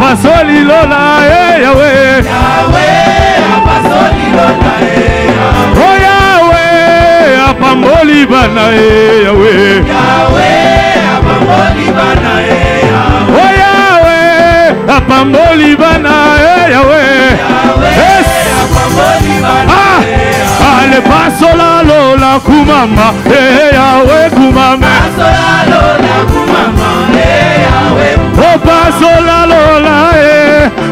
Apasoli lola Yahweh. Yahweh, apasoli lola Yahweh. Oh Yahweh, apamboli bana Yahweh. Yahweh, apamboli bana Yahweh. Oh Yahweh, apamboli bana Yahweh. Yahweh, apamboli bana Yahweh. Ale pasola lola kumama Yahweh kumama. Pasola lola kumama Yahweh. Oh pasola lola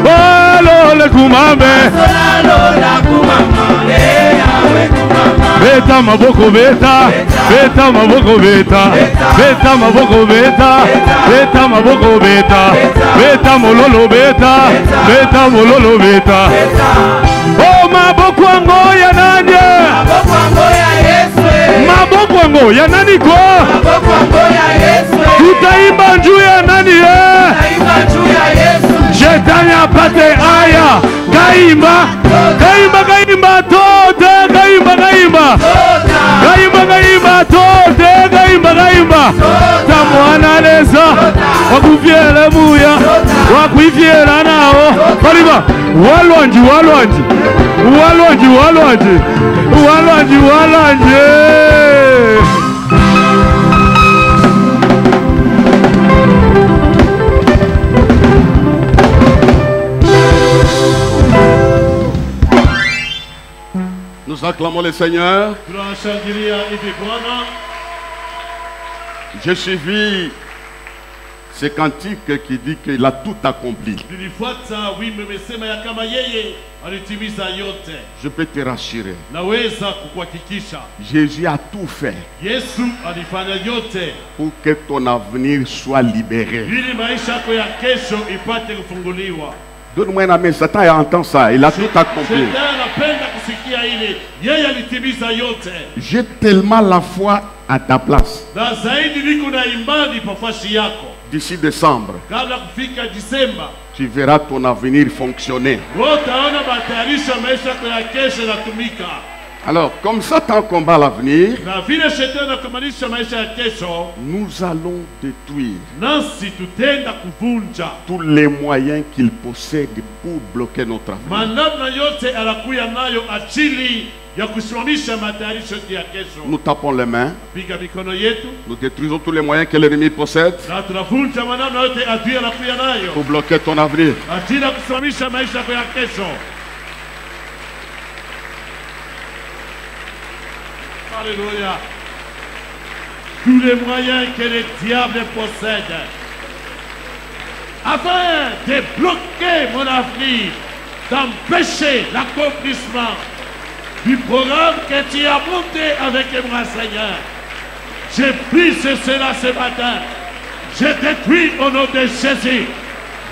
oh lola kumama. Pasola lola kumama Yahweh kumama. Beta maboko beta, beta maboko beta, beta maboko beta, beta maboko beta, beta mololo beta, beta mololo beta. Oh maboko ngoya nanye, Maboko ngoya Yesu. maboko ngoya nani ko? Maboko ngoya Yesu. Tutaimba juu ya nani Tutaimba juu ya Yesu. Shetani apate aya, kaimba, kaimba, kaimba tote, kaimba, kaimba. Gaimba gaimba tote gaimba gaimba tamwana neza wakuvyela muya wakwivyela nawo kaliba walwanji walwanji walwanji walwanji walwanji walwanji. Nous acclamons le Seigneur. J'ai suivi ce cantique qui dit qu'il a tout accompli. Je peux te rassurer. Jésus a tout fait pour que ton avenir soit libéré. Donne-moi un amen. Satan entend ça. Il a tout accompli. J'ai tellement la foi à ta place. D'ici décembre, tu verras ton avenir fonctionner. Alors, comme Satan combat l'avenir, nous allons détruire tous les moyens qu'il possède pour bloquer notre avenir. Nous tapons les mains, nous détruisons tous les moyens que l'ennemi possède pour bloquer ton avenir. Alléluia. Tous les moyens que le diable possède afin de bloquer mon avenir, d'empêcher l'accomplissement du programme que tu as monté avec moi, Seigneur. J'ai pris cela ce matin. Je détruis au nom de Jésus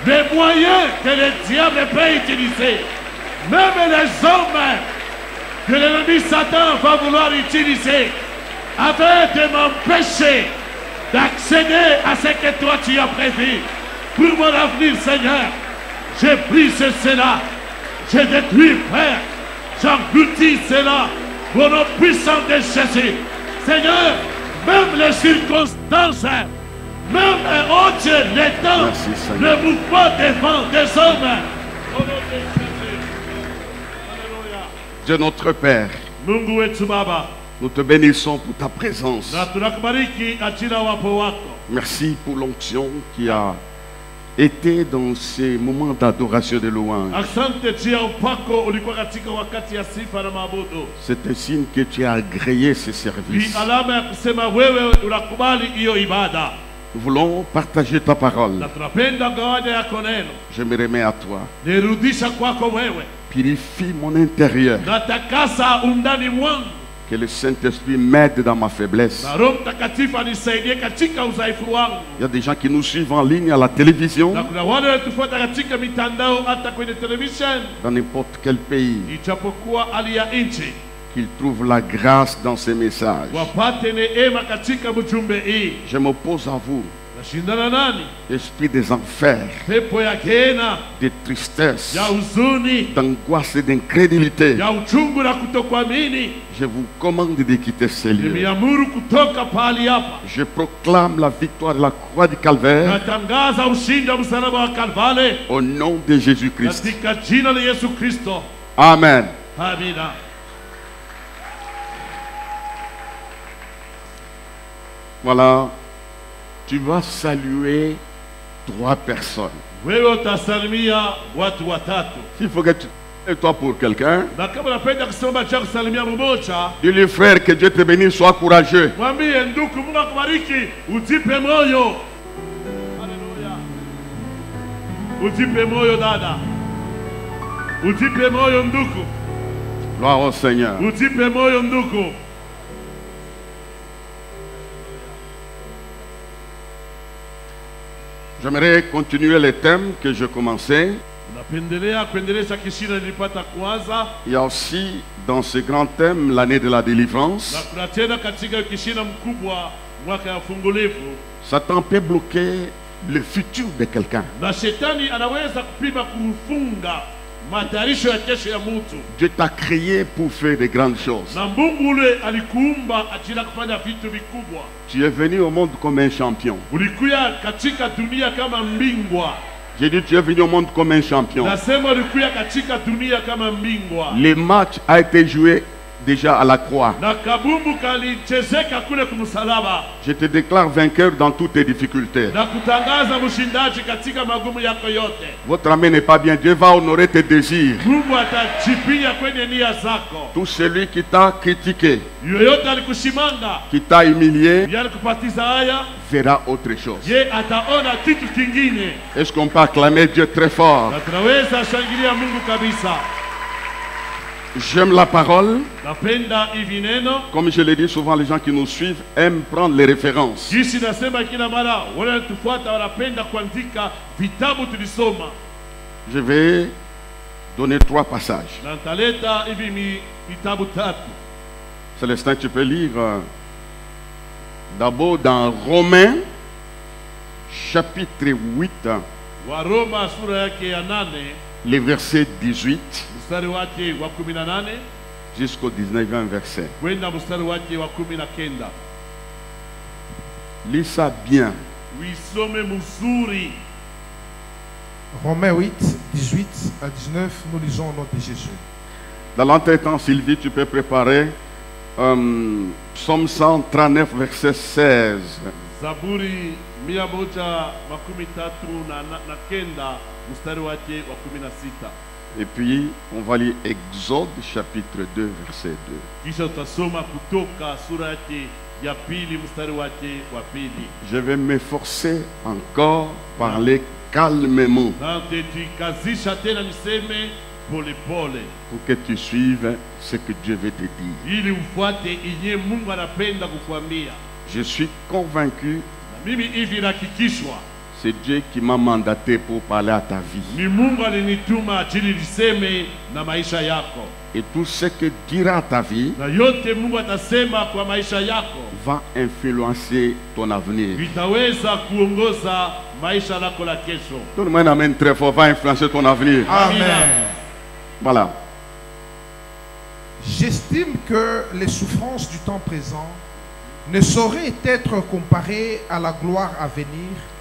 les moyens que le diable peut utiliser, même les hommes que l'ennemi Satan va vouloir utiliser afin de m'empêcher d'accéder à ce que toi tu as prévu pour mon avenir, Seigneur. J'ai pris cela, je détruis, Père, j'engloutis cela au nom puissant de Jésus. Seigneur, même les circonstances, même les temps ne vous pas devant des hommes. Au nom de Jésus. Dieu notre Père, nous te bénissons pour ta présence. Merci pour l'onction qui a été dans ces moments d'adoration de louange. C'est un signe que tu as agréé ces services. Nous voulons partager ta parole. Je me remets à toi. Purifie mon intérieur. Que le Saint-Esprit m'aide dans ma faiblesse. Il y a des gens qui nous suivent en ligne à la télévision. Dans n'importe quel pays. Qu'ils trouvent la grâce dans ces messages. Je m'oppose à vous. Nashindana nani? Esprit des enfers, Pepo ya Gehenna, de tristesse, ya huzuni, d'angoisse et d'incrédulité. ya uchungu na kutokuamini. Je vous commande de quitter ces lieux. Nimeamuru kutoka pahali hapa. Je proclame la victoire de la croix du calvaire Natangaza ushindi wa msalaba wa Kalvari au nom de Jésus-Christ. katika jina la Yesu Kristo. Amen. Amina. Voilà, tu vas saluer 3 personnes. Wewe utasalimia watu watatu. S'il faut que tu et toi pour quelqu'un, Na kama unapenda kusema cha kusalimia mmoja, dis-lui frère que Dieu te bénisse, sois courageux. mwambie ndugu, Mungu akubariki, ujipe moyo. Haleluya. Ujipe moyo dada. Ujipe moyo ndugu. Gloire au Seigneur. Ujipe moyo ndugu. J'aimerais continuer les thèmes que je commençais. Napendelea kuendelesha kishina nilipata kuanza, Il y a aussi dans ce grand thème l'année de la na délivrance. kuna tena katika kishina mkubwa mwaka ya fungulivu. Satan peut bloquer le futur de quelqu'un. Na shetani anaweza kupima kufunga matayarisho ya kesho ya mtu. Dieu t'a créé pour faire de grandes choses. Na Mungu ule alikuumba ajili ya kufanya vitu vikubwa. Tu es venu au monde comme un champion. Ulikuya katika dunia kama mbingwa. J'ai dit tu es venu au monde comme un champion. Nasema ulikuya katika dunia kama mbingwa. Le match a été joué déjà à la croix. Na kabumbu kalichezeka kule kumsalaba. Je te déclare vainqueur dans toutes tes difficultés. Na kutangaza mshindaji katika magumu yako yote. Votre âme n'est pas bien. Dieu va honorer tes désirs. Mungu atachipinya kwenye nia zako. Tout celui qui t'a critiqué, Yoyote alikushimanga, qui t'a humilié, yale kupatiza haya, verra autre chose. ye ataona kitu kingine. Est-ce qu'on peut acclamer Dieu très fort? Na tunaweza shangilia Mungu kabisa. J'aime la parole. Napenda hivi neno. Comme je l'ai dit souvent, les gens qui nous suivent aiment prendre les références. Jinsi nasema kila mara wale tufuata wanapenda kuandika vitabu tulisoma. Je vais donner 3 passages. Na nitaleta hivi vitabu tatu. Célestin, tu peux lire d'abord dans Romains, chapitre 8, Waroma sura yake ya 8, les versets 18 mstari wake wa 18 jusqu'au 19e verset. kwenda mstari wake wa 19. Lis ça bien. Uisome mzuri. Romains 8, 18 à 19, nous lisons au nom de Jésus. Dans l'entretemps, Sylvie, tu peux préparer Psaume 139, verset 16. Zaburi 139 mstari wake wa 16. Et puis, on va lire Exode, chapitre 2, verset 2. Kisha utasoma Kutoka sura yake ya pili mstari wake wa pili. Je vais m'efforcer encore, parler calmement, Na nitajikazisha tena niseme pole pole, pour que tu suives ce que Dieu veut te dire. ili ufuate inye Mungu anapenda kukuambia. Je suis convaincu, Na mimi hivi nakikishwa c'est Dieu qui m'a mandaté pour parler à ta vie. ni Mungu alinituma ajili niseme na maisha yako, Et tout ce que dira ta vie na yote Mungu atasema kwa maisha yako va influencer ton avenir. vitaweza kuongoza maisha lako la kesho. Donne-moi un amen très fort, va influencer ton avenir. Amen. Voilà. J'estime que les souffrances du temps présent ne sauraient être comparées à la gloire à venir.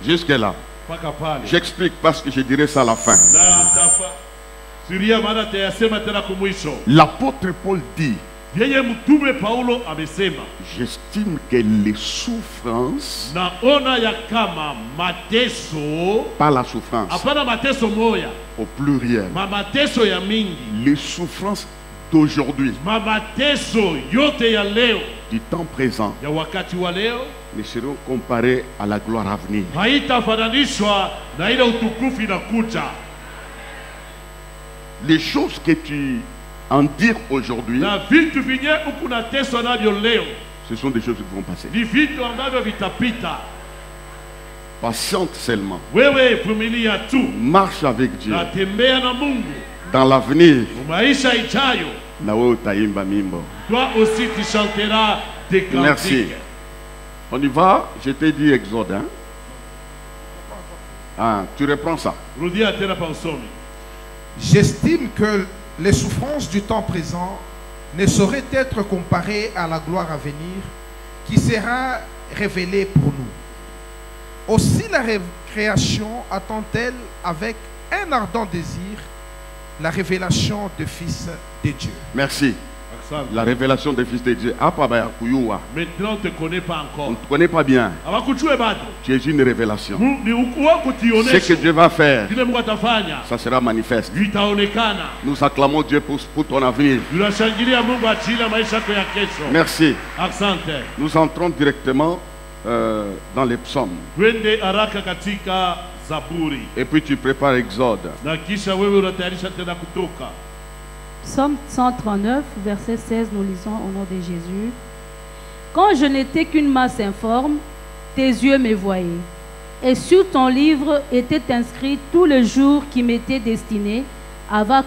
Jusque-là. Paka pale. J'explique parce que je dirai ça à la fin. Na tafa Siria maana tayasema tena kumwisho. L'apôtre Paul dit, Yeye mtume Paulo amesema, j'estime que les souffrances, naona ya kama mateso, pas la souffrance, hapana mateso moya, au pluriel, mateso ya mingi, les souffrances d'aujourd'hui, mateso yote ya leo, du temps présent, ya wakati wa leo ne seront comparées à la gloire à venir. haitafananishwa na ile utukufu inakuja. Les choses que tu endures aujourd'hui, Na vitu vinye huku nateswa navyo leo ce sont des choses qui vont passer. ni vitu ambavyo vitapita. Patiente seulement. Wewe vumilia tu, Marche avec Dieu. na tembea na Mungu Dans l'avenir, maisha ijayo. na wewe utaimba mimbo. Toi aussi tu chanteras des Merci. cantiques. On y va. Je t'ai dit Exode. Hein? Ah, tu reprends ça. Rudia tena pa usomi. J'estime que les souffrances du temps présent ne sauraient être comparées à la gloire à venir qui sera révélée pour nous. Aussi la création attend-elle avec un ardent désir la révélation du Fils de Dieu. Merci. Asante. La révélation des fils de Dieu. Apa ba ya kuyua. Maintenant, on ne te connaît pas On encore. ne te connaît pas bien. Hawakujue bado. Tu es une révélation. Ni wako Ce que tionesho. Dieu va faire, Kile Mungu atafanya ça sera manifeste. vitaonekana. Nous acclamons Dieu pour ton avenir. Tunashangilia Mungu ajili ya maisha yako ya kesho. Merci. Asante. Nous entrons directement dans les psaumes. Twende haraka katika Zaburi. Et puis tu prépares Exode. Na kisha wewe unatayarisha tena Kutoka. Psaume 139, verset 16, nous lisons au nom de Jésus. Quand je n'étais qu'une masse informe, tes yeux me voyaient. Et sur ton livre étaient inscrits tous les jours qui m'étaient destinés avant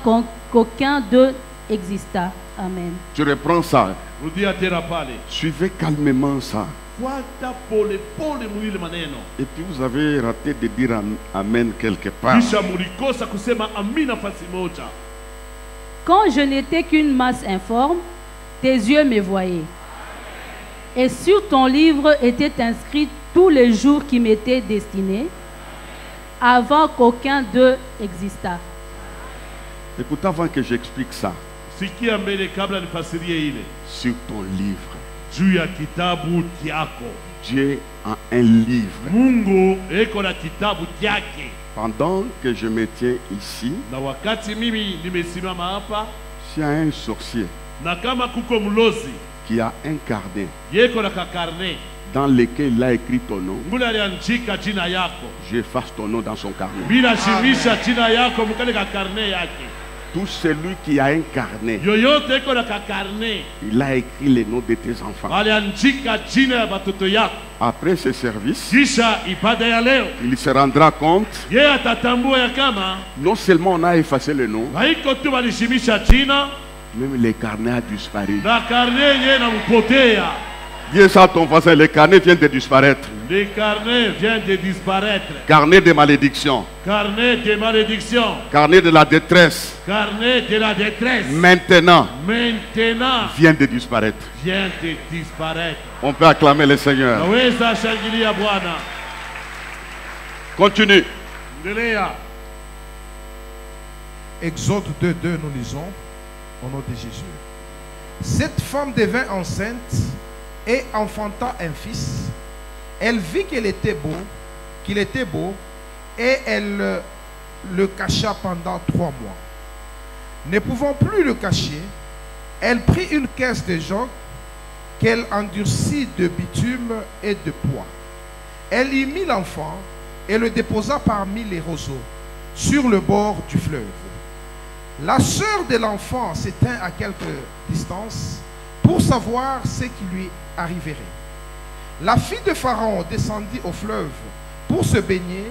qu'aucun d'eux existât. Amen. Tu reprends ça. Rudia tena pale. Suivez calmement ça. Fuata pole pole mwili maneno. Et puis vous avez raté de dire Amen quelque part. Kisha mulikosa kusema amina fasi moja. Quand je n'étais qu'une masse informe, tes yeux me voyaient. Et sur ton livre étaient inscrits tous les jours qui m'étaient destinés avant qu'aucun d'eux existât. Écoute, avant que j'explique ça, Sikia mbele kabla nifasirie ile. sur ton livre, Juu ya kitabu kyako. Dieu a un livre. Mungu eko na kitabu kyake. Pendant que je me tiens ici, Na wakati mimi nimesimama hapa s'il y a un sorcier na kama kuko mlozi qui a un carnet yeko na kakarne dans lequel il a écrit ton nom, ngule aliandika jina yako j'efface ton nom dans son carnet. bila shimisha jina yako mkale kakarne yake. Tout celui qui a un carnet, Yoyote eko na kakarne il a écrit les noms de tes enfants. aliandika jina ya batoto yako. Après ce service, Kisha ibada ya leo il se rendra compte, yeye atatambua ya kama non seulement on a effacé le nom, haiko tu walishimisha jina même le carnet a disparu. na karne yenyewe nampotea. Dis ça à ton voisin, le carnet vient de disparaître. Le carnet vient de disparaître. Carnet de malédiction, Carnet de malédiction. carnet de la détresse, Carnet de la détresse. maintenant Maintenant vient de disparaître. vient de disparaître. On peut acclamer le Seigneur. Naweza shangilia Bwana. Continue. Endelea. Exode 2.2, nous lisons au nom de Jésus. Cette femme devint enceinte et enfanta un fils. Elle vit qu'il était beau, et elle le cacha pendant 3 mois. Ne pouvant plus le cacher, elle prit une caisse de jonc qu'elle endurcit de bitume et de poids. Elle y mit l'enfant et le déposa parmi les roseaux, sur le bord du fleuve. La sœur de l'enfant s'étint à quelque distance pour savoir ce qui lui arriverait. La fille de Pharaon descendit au fleuve pour se baigner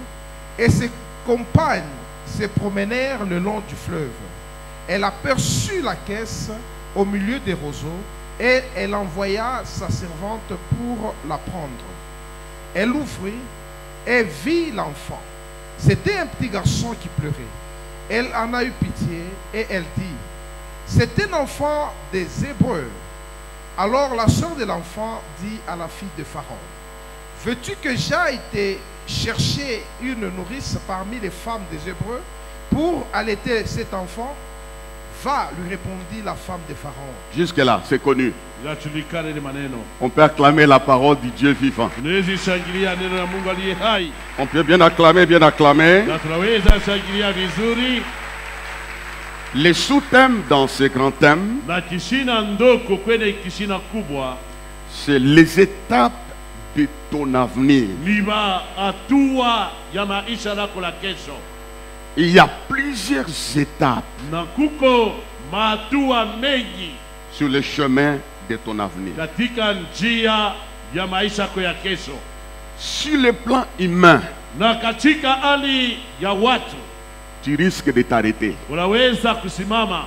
et ses compagnes se promenèrent le long du fleuve. Elle aperçut la caisse au milieu des roseaux et elle envoya sa servante pour la prendre. Elle l'ouvrit et vit l'enfant. C'était un petit garçon qui pleurait. Elle en a eu pitié et elle dit, c'est un enfant des Hébreux. Alors la sœur de l'enfant dit à la fille de Pharaon, veux-tu que j'aille te chercher une nourrice parmi les femmes des Hébreux pour allaiter cet enfant? Va, lui répondit la femme de Pharaon. Jusque-là, c'est connu. Inajulikana ile maneno. On peut acclamer la parole du Dieu vivant. Tunaweza shangilia neno la Mungu aliye hai. On peut bien acclamer, bien acclamer. Na tunaweza shangilia vizuri. Les sous-thèmes dans ce grand thème, Na kishina ndoko kwenye kishina kubwa c'est les étapes de ton avenir. ni hatua ya maisha lako la kesho. Il y a plusieurs étapes Na kuko mahatua mengi sur le chemin de ton avenir. katika njia ya maisha yako ya kesho. Sur le plan humain, Na katika hali ya watu tu risques de t'arrêter. unaweza kusimama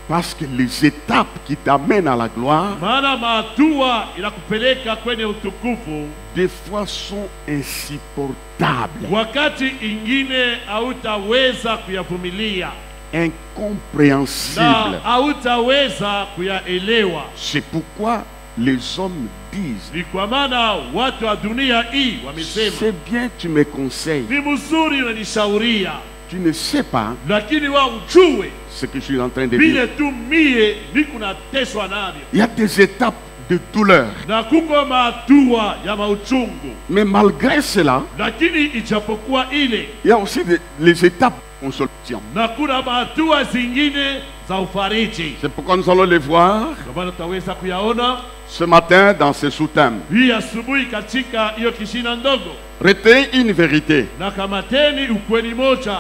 Parce que les étapes qui t'amènent à la gloire, maana mahatua inakupeleka kwenye utukufu des fois sont insupportables, wakati ingine hautaweza kuyavumilia na incompréhensibles. hautaweza kuyaelewa. C'est pourquoi les hommes disent, Ni kwa maana watu wa dunia hii wamesema, c'est bien, tu me conseilles, ni mzuri unanishauria, tu ne sais pas lakini wa ujue ce que je suis en train de dire. vile tu mie niko nateswa navyo, Il y a des étapes de douleur, na kuko mahatua ya mauchungu, mais malgré cela, lakini ijapokuwa ile, il y a aussi les étapes de consolation. na kuna mahatua zingine za ufariji. C'est pourquoi nous allons les voir Kwa maana tutaweza kuyaona ce matin dans ce sous-thème. hii asubuhi katika hiyo kishina ndogo. Retenez une vérité. Na kamateni ukweli moja,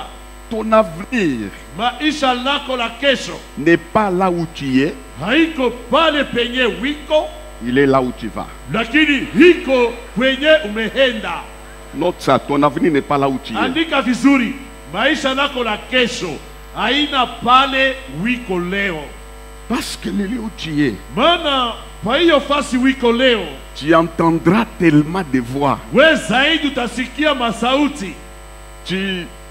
Ton avenir maisha lako la kesho n'est pas là où tu es, haiko pale penye wiko, il est là où tu vas. lakini hiko kwenye umeenda. Note ça, ton avenir n'est pas là où tu es. Andika vizuri, maisha lako la kesho haina pale wiko leo, Parce que le lieu où tu es, maana kwa hiyo fasi wiko leo, tu entendras tellement de voix. we zaidi utasikia masauti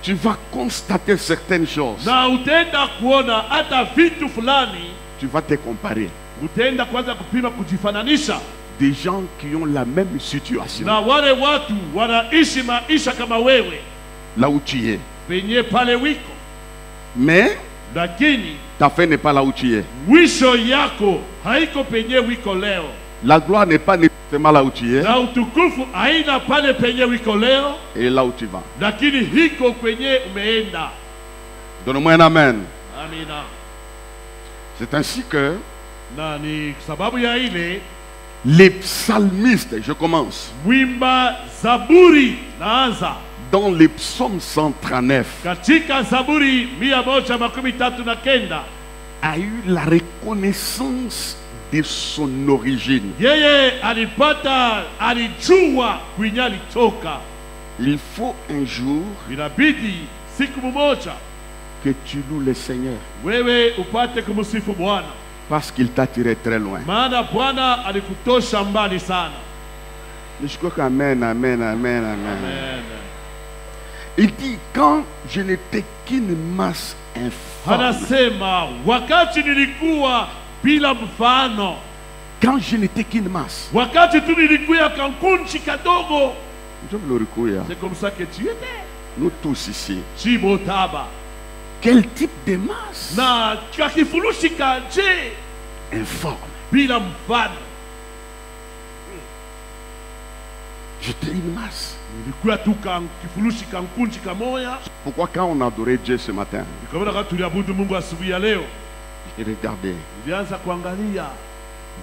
Tu vas constater certaines choses. na utaenda kuona hata vitu fulani, Tu vas te comparer. utaenda kwanza kupima kujifananisha Des gens qui ont la même situation. na wale watu wanaishi maisha kama wewe Là où tu es. penye pale wiko, Mais lakini ta fin n'est pas là où tu es. mwisho yako haiko penye wiko leo, La gloire n'est pas nécessairement là où tu es. na utukufu haina pale penye wiko leo, Et là où tu vas. lakini hiko kwenye umeenda. Donne-moi un amen. Amina. C'est ainsi que Na ni sababu ya ile les psalmistes, je commence, mwimba Zaburi naanza dans les psaumes 139, katika Zaburi 139 a eu la reconnaissance de son origine. yeye alijua kwenye alitoka. Il faut un jour Inabidi siku moja que tu loues le Seigneur wewe upate kumsifu Bwana, parce qu'il t'a tiré très loin. maana Bwana alikutosha mbali sana. Je crois qu'amen, amen, amen, amen. Amen. Il dit, quand je n'étais qu'une masse informe, Anasema wakati nilikuwa bila mfano, quand je n'étais qu'une masse, wakati tu nilikuwa kankunchi kadogo. je veux le recourir. C'est comme ça que tu étais. Nous tous ici, Chibotaba quel type de masse na kakifurushi kanje informe? bila mfano. J'étais une masse. Nilikuwa tu kifurushi kankunchi kamoya. Pourquoi quand on adorait Dieu ce matin, Nikamwona kama tuliabudu Mungu asubuhi ya leo, j'ai regardé. nilianza kuangalia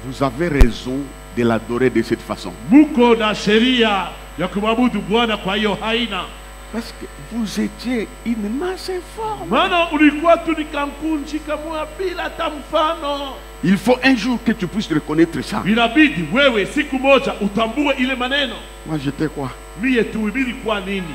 Vous avez raison de l'adorer de cette façon. muko na sheria ya kumwabudu Bwana, kwa hiyo haina Parce que vous étiez une masse informe. maana, ulikuwa tu ni kankunchi kamoya bila hata mfano. Il faut un jour que tu puisses reconnaître ça. Inabidi wewe siku moja utambue ile maneno. Moi j'étais quoi? Mie tu nilikuwa nini?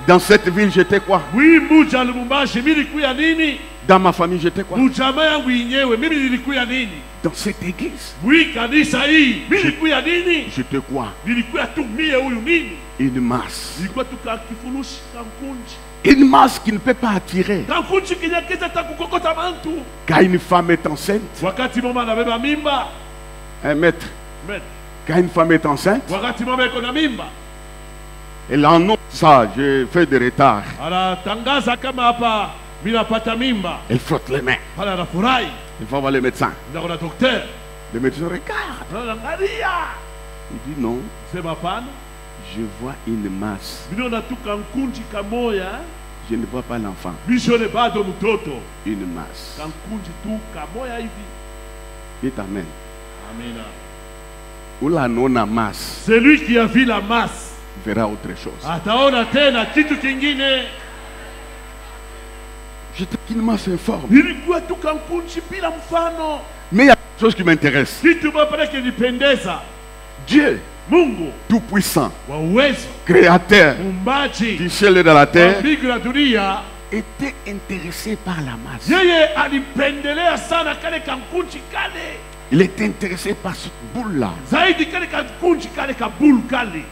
Dans cette ville j'étais quoi? Mwi muja Lubumbashi mimi nilikuwa nini? Dans ma famille j'étais quoi? Mujama yangu yenyewe mimi nilikuwa nini? Dans cette église Mwi kanisa hii mimi nilikuwa nini? j'étais quoi? Nilikuwa tu mie huyu nini? Une masse. Nilikuwa tu kifurushi kankunchi. Une masse qui ne peut pas attirer. Kankunchi kinyakeza takukokota bantu. Quand une femme est enceinte, Wakati mama anabeba mimba, un maître, met. quand une femme est enceinte, Wakati mama iko na mimba, elle annonce ça, je fais de retard. anatangaza kama hapa mimi napata mimba. Elle frotte les mains. Pale anafurahi. Il va voir le médecin. Ndio kuna daktari. Le médecin regarde. Anaangalia. Il dit non, Sema hapana. je vois une masse. Mimi naona tu kankunchi kamoya, Je ne vois pas l'enfant. bishone bado mtoto. Une masse. Kankunchi tu kamoya hivi. Dites amen. Amina. Ou la non-masse Celui qui a vu la masse verra autre chose. ataona tena kitu kingine. J'étais qu'une masse informe. Nilikuwa tu kankunchi bila mfano. Mais il y a quelque chose qui m'intéresse. Kitu bapale kinipendeza. Dieu, Mungu tout-puissant, wa uwezo, créateur mumbaji du ciel et de la wa terre, mbingu na dunia, était intéressé par la masse. Yeye alipendelea sana kale kankunchi kale. Il était intéressé par cette boule-là. Zaidi kale kankunchi kale kabulu kale.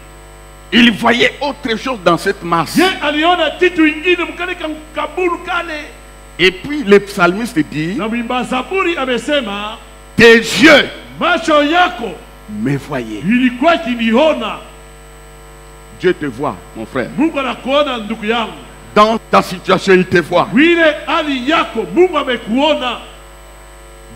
Il voyait autre chose dans cette masse. Ye aliona kitu ingine mkale kabulu kale. Et puis le psalmiste dit, Na mwimba Zaburi amesema, tes yeux macho yako me voyaient. ilikuwa kiniona. Dieu te voit, mon frère. Mungu anakuona ndugu yangu. Dans ta situation, il te voit. Wile hali yako Mungu amekuona.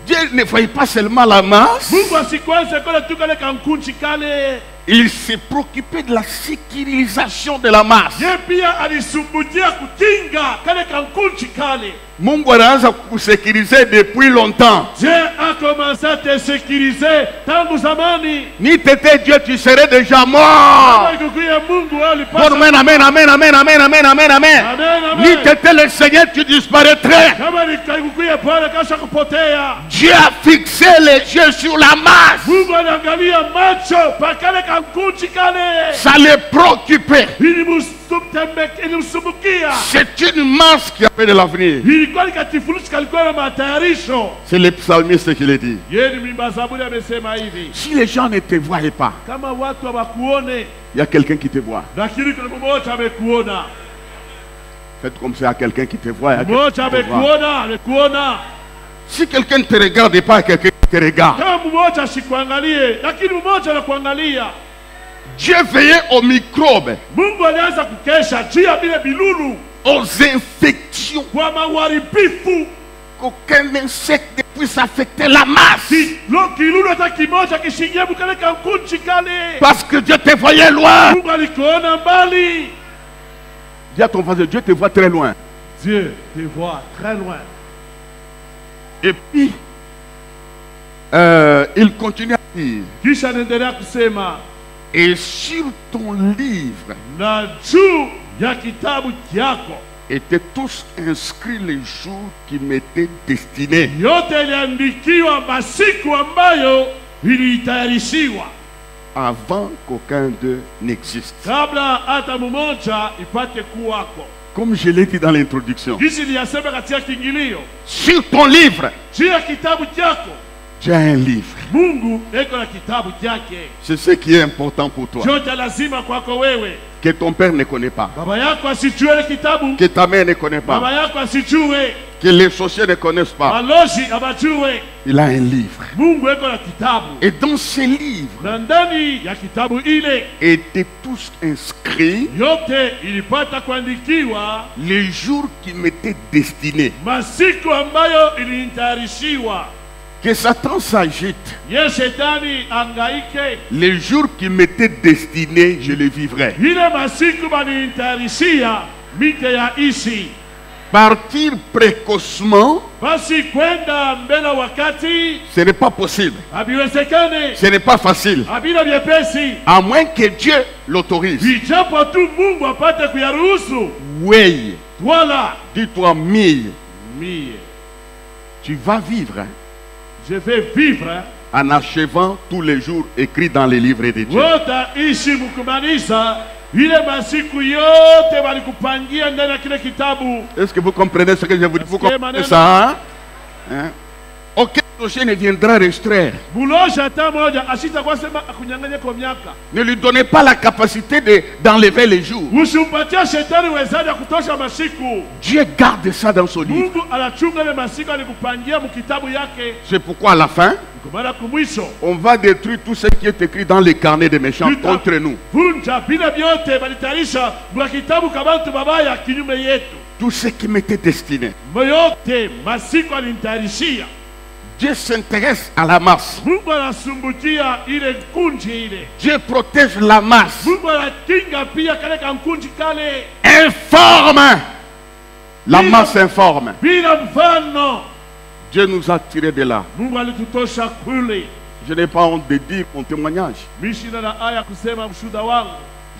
Dieu ne voyait pas seulement la masse. Mungu asikwanze kole tu kale kankunchi kale. Il s'est préoccupé de la sécurisation de la masse. Ye pia alisumbukia kukinga kale kankunchi kale. Mungu anaanza kusécuriser depuis longtemps. Dieu a commencé à te sécuriser tangu zamani. Ni t'étais Dieu, tu serais déjà mort. Kama ikukuye Mungu alipasa. Bon, amen, amen, amen, amen, amen, amen, amen, amen. Amen, amen. Ni t'étais le Seigneur, tu disparaîtrais. Kama ikukuye Bwana kasha kupotea. Dieu a fixé les yeux sur la masse. Mungu anaangalia macho pa kale kankunchi kale. Ça les préoccupait. Ilimsumbukia. C'est une masse qui avait de l'avenir. Ilikuwa ni katifurushi kalikuwa na matayarisho. C'est le psalmiste qui le dit. Yeye ni mwimba Zaburi amesema hivi. Si les gens ne te voyaient pas, Kama watu hawakuone, il y a quelqu'un qui te voit. lakini kuna mmoja amekuona. Faites comme ça, il y a quelqu'un qui te voit. il y a Mmoja quelqu'un qui te voit. amekuona. Si quelqu'un ne te regarde pas, quelqu'un te regarde. Kama mmoja asikuangalie, lakini mmoja anakuangalia. Dieu veillait aux microbes, Mungu alianza kukesha juu ya vile bilulu aux infections, kwa mauharibifu. qu'aucun insecte ne puisse affecter la masse. Kilulu hata kimoja kishingie mkale kankunchi kale. Parce que Dieu te voyait loin. Mungu alikuona mbali. Dis à ton voisin, Dieu te voit très loin. Dieu te voit très loin. Et puis, il continue à dire, Kisha anaendelea kusema, et sur ton livre na juu ya kitabu chako étaient tous inscrits les jours qui m'étaient destinés. yote iliandikiwa masiku ambayo ilitayarishiwa Avant qu'aucun d'eux n'existe. kabla hata mmoja ipate kuwako. Comme je l'ai dit dans l'introduction, Jinsi niliyasema katika kiingilio, sur ton livre, juu ya kitabu chako tu as un livre. Mungu eko na kitabu chake. C'est ce qui est important pour toi. Chote lazima kwako wewe. Que ton père ne connaît pas. Baba yako asijue ile kitabu. Que ta mère ne connaît Baba pas. yako asijue. Que les sorciers ne connaissent pas. Maloji abajue. Il a un livre. Mungu eko na kitabu. Et dans ces livres Na ndani ya kitabu ile étaient tous inscrits yote ilipata kuandikiwa les jours qui m'étaient destinés. masiku ambayo ilinitayarishiwa. Que Satan s'agite. Ye shetani angaike. Les jours qui m'étaient destinés, je les vivrai. Ile masiku balinitayarishia mite ya ishi. Partir précocement, Basi kwenda mbele wakati ce n'est pas possible. habiwezekane. Ce n'est pas facile. Habina vyepesi. À moins que Dieu l'autorise. Ijapo tu Mungu apate kuyaruhusu. Oui. Voilà. Dis-toi, mille. Mie. Tu vas vivre hein, Je vais vivre. en achevant tous les jours écrits dans les livres de Dieu. Wotaishi mkumaanisha ile masiku yote walikupangia ndani ya kile kitabu. Est-ce que vous comprenez ce que je vous dis? Vous Parce que comprenez maneno- ça hein? Hein? Aucun dossier ne viendra restraire. Mulosha hata moja asitakuwa sema akunyang'anya kwa miaka. Ne lui donnez pas la capacité d'enlever les jours. Usimpatie shetani uwezaji wa kutosha masiku. Dieu garde ça dans son livre. Mungu anachunga ile masiku alikupangia mkitabu yake. C'est pourquoi à la fin, Kwa maana kumwisho on va détruire tout ce qui est écrit dans les carnets des méchants contre nous. vunja vile vyote balitayarisha kwa kitabu kabantu babaya kinyume yetu. Tout ce qui m'était destiné. Yote masiku alinitayarishia. Dieu s'intéresse à la masse. Mungu anasumbukia ile kunji ile. Dieu protège la masse. Mungu anakinga pia kale kankunji kale Informe. La masse informe. bila mfano. Dieu nous a tirés de là. Mungu alitutosha kule. Je n'ai pas honte de dire mon témoignage. Mishina na aya kusema mshuda wangu.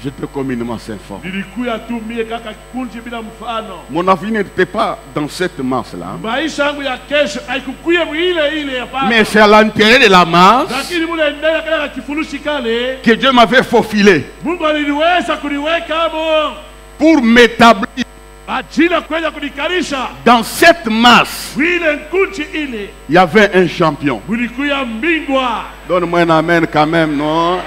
J'étais communément informe. Nilikuya tu mie kaka kunji bila mfano. Mon avenir n'était pas dans cette masse-là. Maisha yangu ya kesho haikukuye ile ile hapana. Mais c'est à l'intérieur de la masse Lakini mule ndani kale kifurushi kale que Dieu m'avait faufilé Mungu aliniweza kuniweka hapo pour m'établir ajili kwenda kunikarisha Dans cette masse, wile nkunji ile il y avait un champion. mulikuya mbingwa. Donne-moi un amen quand même, non?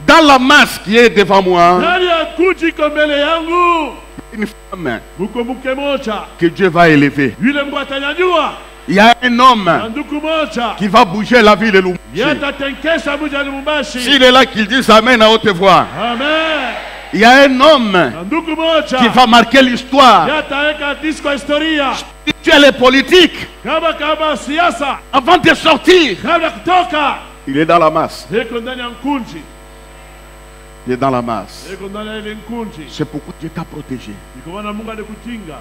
Dans la masse qui est devant moi, Ndani ya nkunji iko mbele yangu une femme muko mke moja que Dieu va élever. yule Mungu atanyanyua, Il y a un homme na ndugu moja qui va bouger la ville de Lubumbashi. yatatenkesha mji wa Lubumbashi. S'il est là, qu'il dise amen à haute voix. Amen. Il y a un homme Na ndugu moja qui va marquer l'histoire yataweka disco historia spirituelle et politique. kama siasa. Avant de sortir, Kabla kutoka il est dans la masse. iko ndani ya nkunji, Il est dans la masse. iko ndani ya ile nkunji. C'est pourquoi Dieu t'a protégé. Iko maana Mungu alikukinga,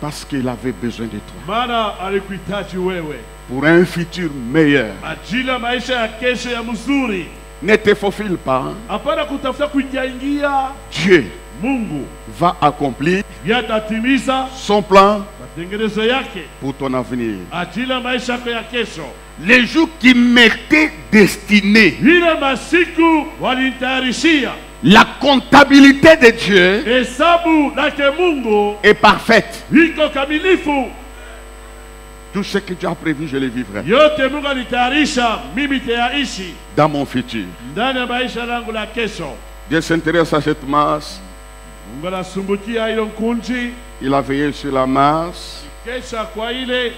Parce qu'il avait besoin de toi. maana alikuhitaji wewe Pour un futur meilleur. ajili ya maisha ya kesho ya mzuri. Ne te faufile pas. Hapana kutafuta kuingia. Dieu Mungu va accomplir yatatimiza son plan matengenezo yake pour ton avenir. ajili ya maisha yako ya kesho. Les jours qui m'étaient destinés, Ile masiku walinitayarishia, la comptabilité de Dieu hesabu lake Mungu est parfaite. iko kamilifu. Tout ce que Dieu a prévu, je le vivrai Yote Mungu alitayarisha, mimi tayaishi dans mon futur. ndani ya maisha yangu la kesho. Dieu s'intéresse à cette masse. Mungu anasumbukia ilo nkunji, Il a veillé sur la masse. kesha kwa ile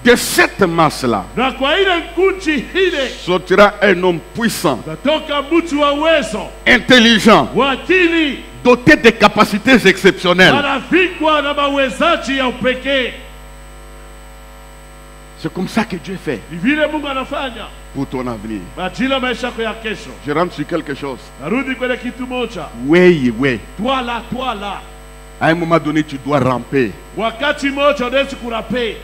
De cette masse-là na kwa ile nkunji ile sortira un homme puissant, tatoka mtu wa uwezo intelligent, wa akili, doté de capacités exceptionnelles. anavikwa na mawezaji ya upekee. C'est comme ça que Dieu fait Ni vile Mungu anafanya pour ton avenir. ajili ya maisha yako ya kesho. Je rentre sur quelque chose. Narudi kwenye kitu moja, Oui, oui. twala. À un moment donné, tu dois ramper. Wakati moja unaweza kurape,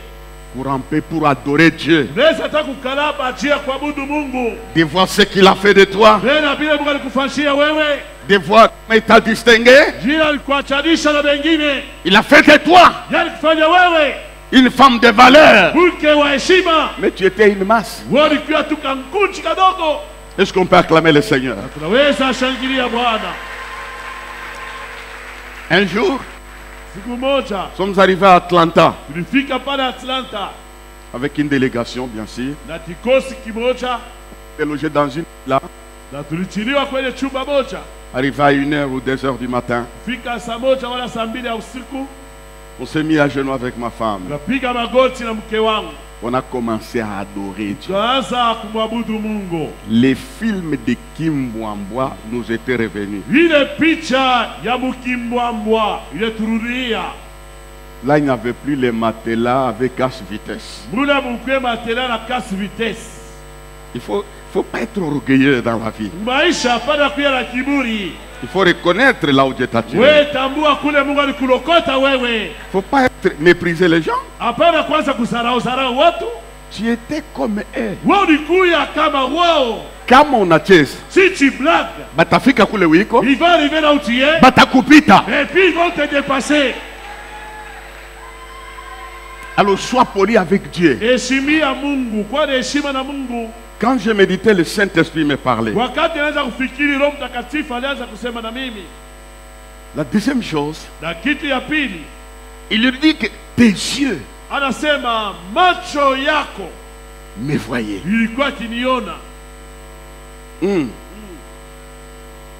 Pour ramper, pour adorer Dieu. unaweza hata kukalaba ajili ya kuabudu Mungu, De voir ce qu'il a fait de toi. tena vile Mungu alikufanyia wewe, De voir comment il t'a distingué. jina alikuachanisha na wengine, Il a fait de toi yalikufanya wewe une femme de valeur. mke wa heshima. Mais tu étais une masse. Wewe ulikuwa tu kankunchi kadogo. Est-ce qu'on peut acclamer le Seigneur? Tunaweza shangilia Bwana. Un jour, Siku moja nous sommes arrivés à Atlanta tulifika pale Atlanta avec une délégation, bien sûr. na kikosi kimoja, On est logé dans une là, na tulichiliwa kwenye chumba moja. arrivé à 1h ou 2h du matin. Fika saa moja wala saa mbili ya usiku, On s'est mis à genoux avec ma femme. tukapiga magoti na mke wangu, On a commencé à adorer Dieu. tukaanza kumwabudu Mungu. Les films de Kim Mwambwa nous étaient revenus. Ile picha ya Mukimbwambwa ile turudia Là, il n'y avait plus les matelas avec casse vitesse. mula mukwe matela na kasi vitesse. Il faut pas être orgueilleux dans la vie. Maisha hapana kuya na kiburi. Il faut reconnaître là où Dieu t'a tiré. Wewe tambua kule Mungu alikulokota wewe. Il ne faut pas mépriser les gens. Hapana kwanza kusarau watu. Tu étais comme eux. Wewe ulikuya kama wao. Kama unacheza Si blague, batafika kule wiko il va arriver là où tu es. batakupita. Et puis ils vont te dépasser. Alors sois poli avec Dieu. Heshimia Mungu, kwa heshima na Mungu. Quand je méditais, le Saint-Esprit me parlait. Wakati anaanza kufikiri, Roho Mtakatifu alianza kusema na mimi. La deuxième chose, Na kitu ya pili, il lui dit que tes yeux anasema macho yako me voyaient. ilikuwa kiniona.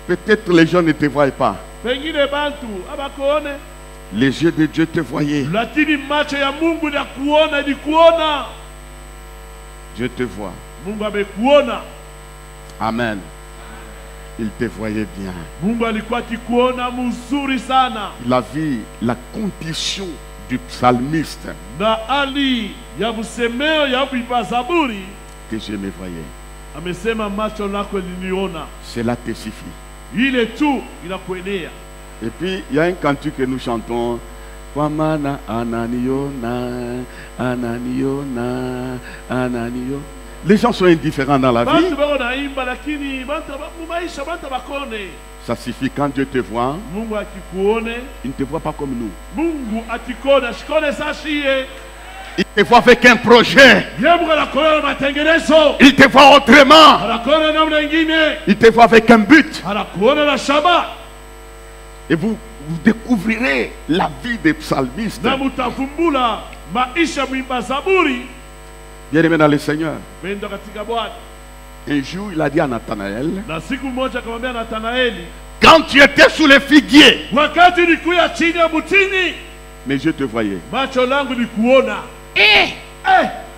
Peut-être les gens ne te voient pas. Pengine bantu abakuone, Les yeux de Dieu te voyaient. lakini macho ya Mungu na kuona ilikuona. Dieu te voit. Mungu amekuona. Amen. Il te voyait bien. Mungu alikuwa akikuona mzuri sana. Il a vu la condition du psalmiste. Na hali ya msemeo ya kuimba Zaburi, Tes yeux me voyaient. amesema macho lako liniona. Cela te suffit. Ile tu inakuenea. Et puis, il y a un cantique que nous chantons. Wamana ananiona, ananiona, ananio. Les gens sont indifférents dans la vie. Bantu bako naimba lakini bantu maisha bantu bakone. Ça suffit quand Dieu te voit. Mungu akikuone, Il ne te voit pas comme nous. Mungu akikona shikone sashie. Il te voit avec un projet. Mungu anakuona matengenezo. Il te voit autrement. Anakuona namna nyingine. Il te voit avec un but. Anakuona na shaba. Et vous vous découvrirez la vie des psalmistes. na mutavumbula maisha mwimba zaburi. Bien-aimés dans le Seigneur. Pendo katika Bwana. Un jour, il a dit à Nathanaël, Na siku moja akamwambia Nathanaeli, quand tu étais sous les figuiers, wakati nilikuwa chini ya mtini, mes yeux te voyaient. macho langu ni kuona.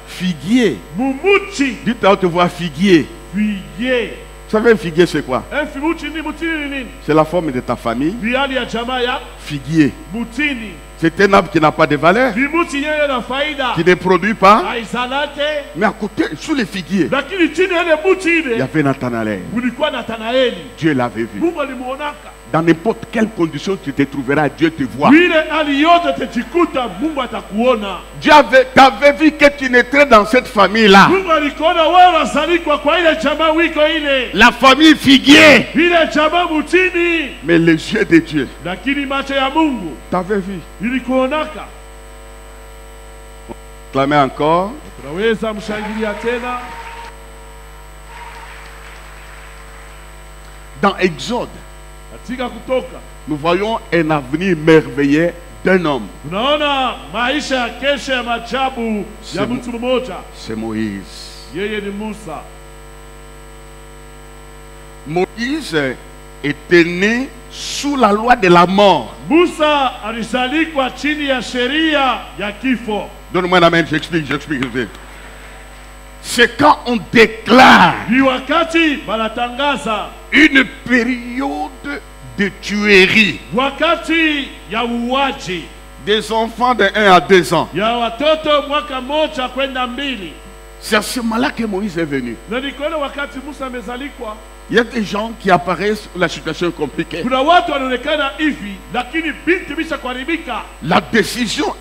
Figuier. Mumuchi. Dites à haute voix, figuier. Figuier. Vous savez, un figuier, c'est quoi? Mumuchi ni mutini ni nini? C'est la forme de ta famille. Ni hali ya jamaa ya Figuier. mutini. C'est un arbre qui n'a pas de valeur, Ni muti yeye na faida. qui ne produit pas. Aisalate. Mais à côté, sous les figuiers, Lakini chini ya ile muti il y ile avait Nathanaël. kulikuwa Nathanaeli. Dieu l'avait vu. Mungu alimuonaka. Dans n'importe quelle condition tu te trouveras, Dieu te voit. Vile hali yote tetikuta Mungu atakuona. Dieu t'avait vu que tu naîtrais dans cette famille-là. Mungu alikuona wewe unasalikwa kwa ile jamaa wiko ile. La famille figuier. Ile jamaa mutini. Mais les yeux de Dieu Lakini macho ya Mungu t'avaient vu. ilikuonaka. Clamez encore. Tunaweza mshangilia tena. Dans Exode, Katika Kutoka nous voyons un avenir merveilleux d'un homme. tunaona maisha ya kesho ya majabu ya Semu. mtu mmoja. C'est Moïse. Yeye ni Musa. Moïse était né sous la loi de la mort. Musa alisalikwa chini ya sheria ya kifo. Donne-moi un amen, j'explique. C'est quand on déclare Ni wakati banatangaza une période de tuerie wakati ya uwaji des enfants de 1 à 2 ans. ya watoto mwaka moja kwenda 2. C'est à ce moment-là que Moïse est venu. Na nikole wakati Musa amezalikwa, Il y a des gens qui apparaissent où la situation est compliquée. kuna watu wanaonekana hivi lakini binti bisha kuharibika La décision,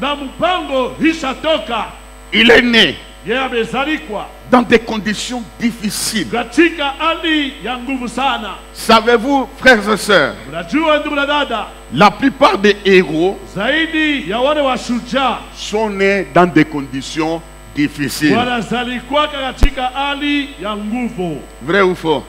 na mpango ishatoka. il est né Yeye amezalikwa dans des conditions difficiles. katika hali ya nguvu sana. Savez-vous, frères et sœurs, Unajua ndugu na dada, la plupart des héros zaidi ya wale washujaa sont nés dans des conditions difficiles. wanazalikwaka katika hali ya nguvu. Vrai ou faux?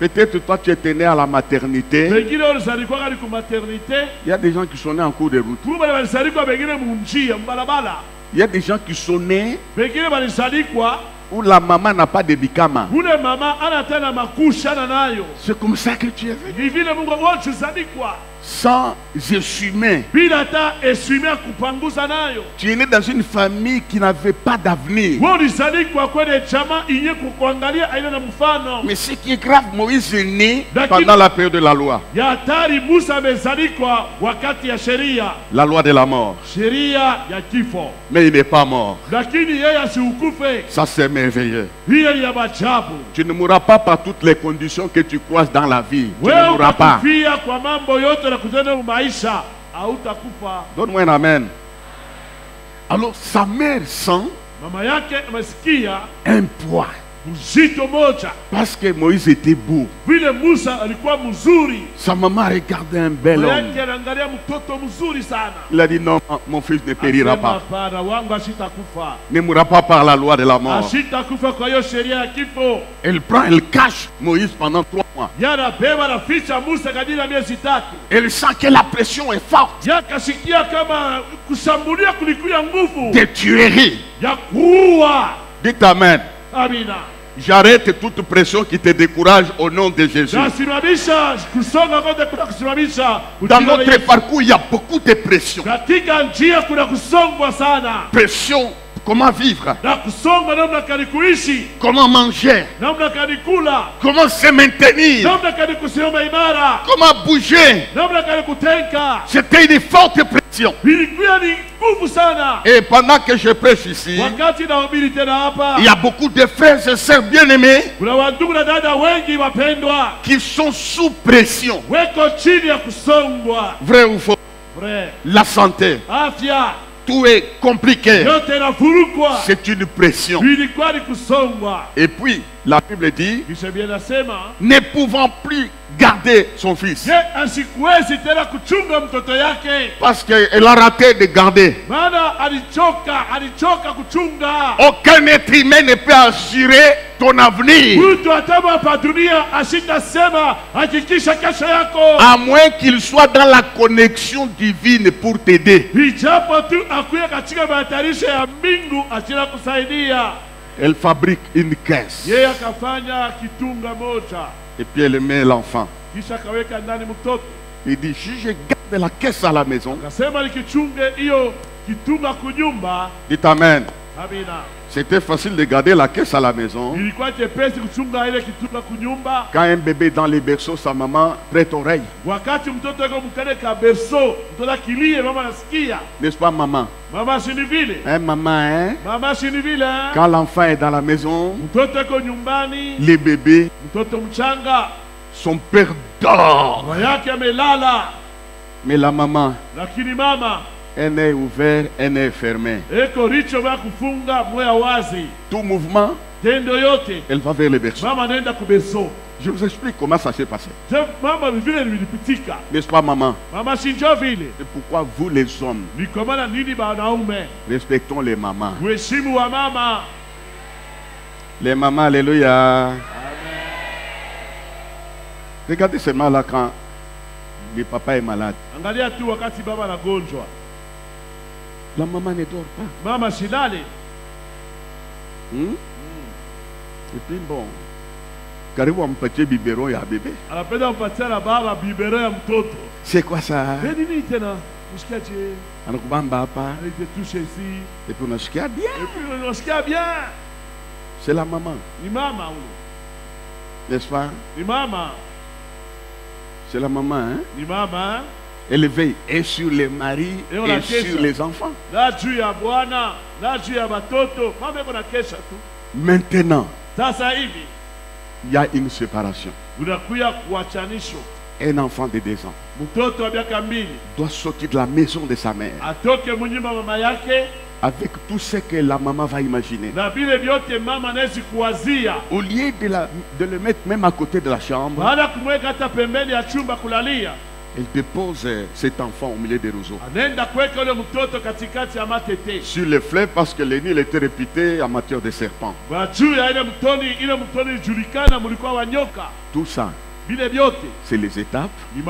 Peut-être toi tu étais né à la maternité. Wengine walizalikwaka ni kumaternite, Il y a des gens qui sont nés en cours de route. kumbe walizalikwa wengine munjia mbalabala, Il y a des gens qui sont nés wengine walizalikwa où la maman n'a pas de bikama. ule mama ana tena makusha na nayo. C'est comme ça que tu es venu. Ni vile Mungu wote uzalikwa Sans essumer. bila hata esimia kupanguza nayo. Tu es né dans une famille qui n'avait pas d'avenir. Wewe ulizalikwa kwenye chama inye kukuangalia aina na mfano. Mais ce qui est grave, Moïse est né D'accord. pendant la période de la loi. Ya hatari Musa amezalikwa wakati ya sheria, La loi de la mort. sheria ya kifo. Mais il n'est pas mort. Lakini yeye asiukufe. Ça c'est merveilleux. Hiyo ni ya majabu. Tu ne mourras pas par toutes les conditions que tu croises dans la vie. Tu ne Wewe mourras pas. utakufia kwa mambo yote na kutenda maisha, hautakufa. Donne-moi un amen. Alors sa mère sent Mama yake amesikia un poids. mzito moja, Parce que Moïse était beau. vile Musa alikuwa mzuri. Sa maman regardait un bel Mama homme. yake anaangalia mtoto mzuri sana. Il a dit non, mon fils ne périra Asema, pas. hapana, wangu ashitakufa, Ne mourra pas par la loi de la mort. ashitakufa kwa hiyo sheria ya kifo. Elle prend, elle cache Moïse pendant 3 mois. Yanabeba na ficha Musa kadiri ya miezi 3. Elle sent que la pression est forte. Yakasikia kama kushambulia kulikuya nguvu Des tueries. ya kuua. Dites amen. Amina. J'arrête toute pression qui te décourage au nom de Jésus. Nasimamisha kusonga kote, kuna kusimamisha Dans ujira wa notre Yesu. parcours, il y a beaucoup de pression. Katika njia kuna kusongwa sana, Pression, comment vivre, na kusongwa namna kani kuishi, comment manger, namna kani kula, comment se maintenir, namna kani kusimama imara, comment bouger. namna kani kutenka. C'était une forte pression. Ilikuwa ni nguvu sana. Et pendant que je prêche ici, Wakati nahubiri tena hapa, il y a beaucoup de frères et sœurs bien-aimés kuna wandugu na dada wengi wapendwa, qui sont sous pression. weko chini ya kusongwa. Vrai ou faux? Vrai. La santé, Afya tout est compliqué. yote inafurukwa, C'est une pression. ilikuwa ni kusongwa. Et puis, La Bible dit, Kisha Biblia inasema ne pouvant plus garder son fils. ye asikuwezi tena kuchunga mtoto yake, Parce qu'elle a raté de garder. maana alichoka kuchunga. Aucun être humain ne peut assurer ton avenir, Mtu atama hapa dunia ashitasema hakikisha kesho yako, à moins qu'il soit dans la connexion divine pour t'aider. ijapo tu akuye katika matayarisho ya mbingu achila kusaidia. Elle fabrique une caisse. Yeye akafanya kitunga moja, Et puis elle met l'enfant. kisha akaweka ndani mtoto. Il dit, si je garde la caisse à la maison, Akasema nikichunge hiyo kitunga kunyumba. dites Amen. Amina. C'était facile de garder la caisse à la maison. Ilikuwa chepesi kuchunga ile kitunga kunyumba. Quand un bébé est dans les berceaux, sa maman prête oreille. Wakati mtoto yuko mkale ka berso, mtoto akilie mama anasikia. N'est-ce pas, maman? Mama si ni vile. Hein, maman, hein? Mama si ni vile. Quand l'enfant est dans la maison, Mtoto yuko nyumbani, les bébés, mtoto mchanga, son père dort. roho yake amelala, Mais la maman, lakini mama un œil ouvert, un œil fermé. eko richo vya kufunga moya wazi. Tout mouvement, Tendo yote elle va vers les berceaux. mama anaenda kuberso. Je vous explique comment ça s'est passé. Je mama vile vilipitika. N'est-ce pas, maman? Mama si njo vile. C'est pourquoi vous, les hommes, Ni kwa maana nini wanaume respectons les mamans. uheshimu wa mama. Les mamans, alléluia. Regardez seulement là quand le papa est malade. Angalia tu wakati baba anagonjwa, La maman ne dort pas. mama silale. Et puis bon, karibu ampatie biberon ya bébé. Anapenda kupatia na baba bibero ya mtoto. C'est quoi ça? Nini tena? Usikiaje? Anakubamba hapa. Alite touche ici. Et puis unasikia bien. Et puis unasikia bien. C'est la maman, Ni mama huyo. n'est-ce pas? Ni mama. C'est la maman, hein? Ni mama. Elle veille et sur les maris Et on la et caisse. sur les enfants. Na juu ya bwana, na juu ya batoto. Mama yuko na kesha tu. Maintenant, Sasa hivi il y a une séparation. unakuya kuachanisho. Un enfant de 2 ans Mtoto wa miaka 2 doit sortir de la maison de sa mère atoke munyumba mama yake avec tout ce que la maman va imaginer. na vile vyote mama anawezi kuwazia, Au lieu de le mettre même à côté de la chambre, baada ya kumweka hata pembeni ya chumba kulalia, elle dépose cet enfant au milieu des roseaux. anaenda kuweka ule mtoto katikati ya matete Sur le fleuve, parce que le Nil était réputé en matière de serpents. kwa juu ya ile mtoni ilijulikana mulikuwa wanyoka. Tout ça, Vile vyote c'est les étapes ni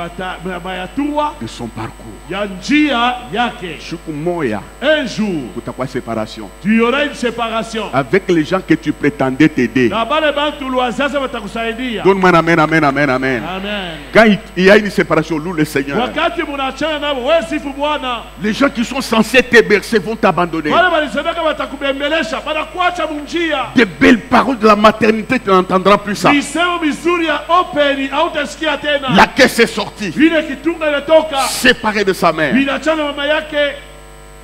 mayatua de son parcours. ya njia yake. Shuku moya, Un jour kutakuwa séparation. tu y aura une séparation Avec les gens que tu prétendais t'aider. na bale bantu uliwazaza watakusaidia. Donne-moi un amen, amen, amen, amen. Amen. Quand il y a une séparation, loue le Seigneur. Wakati munachana nao, wewe sifu Bwana. Les gens qui sont censés te bercer vont t'abandonner. Wale walisemeka watakubembelesha, wanakuacha munjia. Des belles paroles de la maternité, tu n'entendras plus ça. Misemo mizuri ya operi hautasikia tena. La caisse est sortie, Vile kitunga inatoka, séparée de sa mère. vinachana mama yake.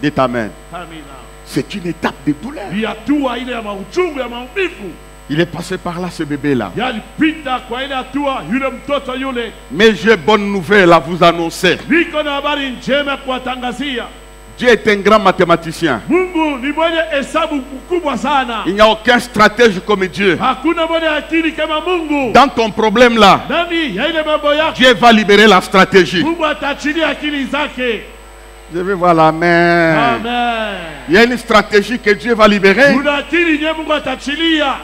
Dit amen. Amina. C'est une étape de douleur. Hatua ile ya mauchungu ya maumivu Il est passé par là, ce bébé-là. yalipita kwa ile hatua yule mtoto yule. Mais j'ai bonne nouvelle à vous annoncer. Niko na habari njema kuwatangazia. Dieu est un grand mathématicien. Mungu ni mwenye hesabu mkubwa sana. Il n'y a aucun stratège comme Dieu. Hakuna mwenye akili kama Mungu. Dans ton problème là, Ndani ya ile mambo yako, Dieu va libérer la stratégie. Mungu ataachilia akili zake. Je vais voir la main. Amen. Il y a une stratégie que Dieu va libérer. Kuna akili nye Mungu ataachilia.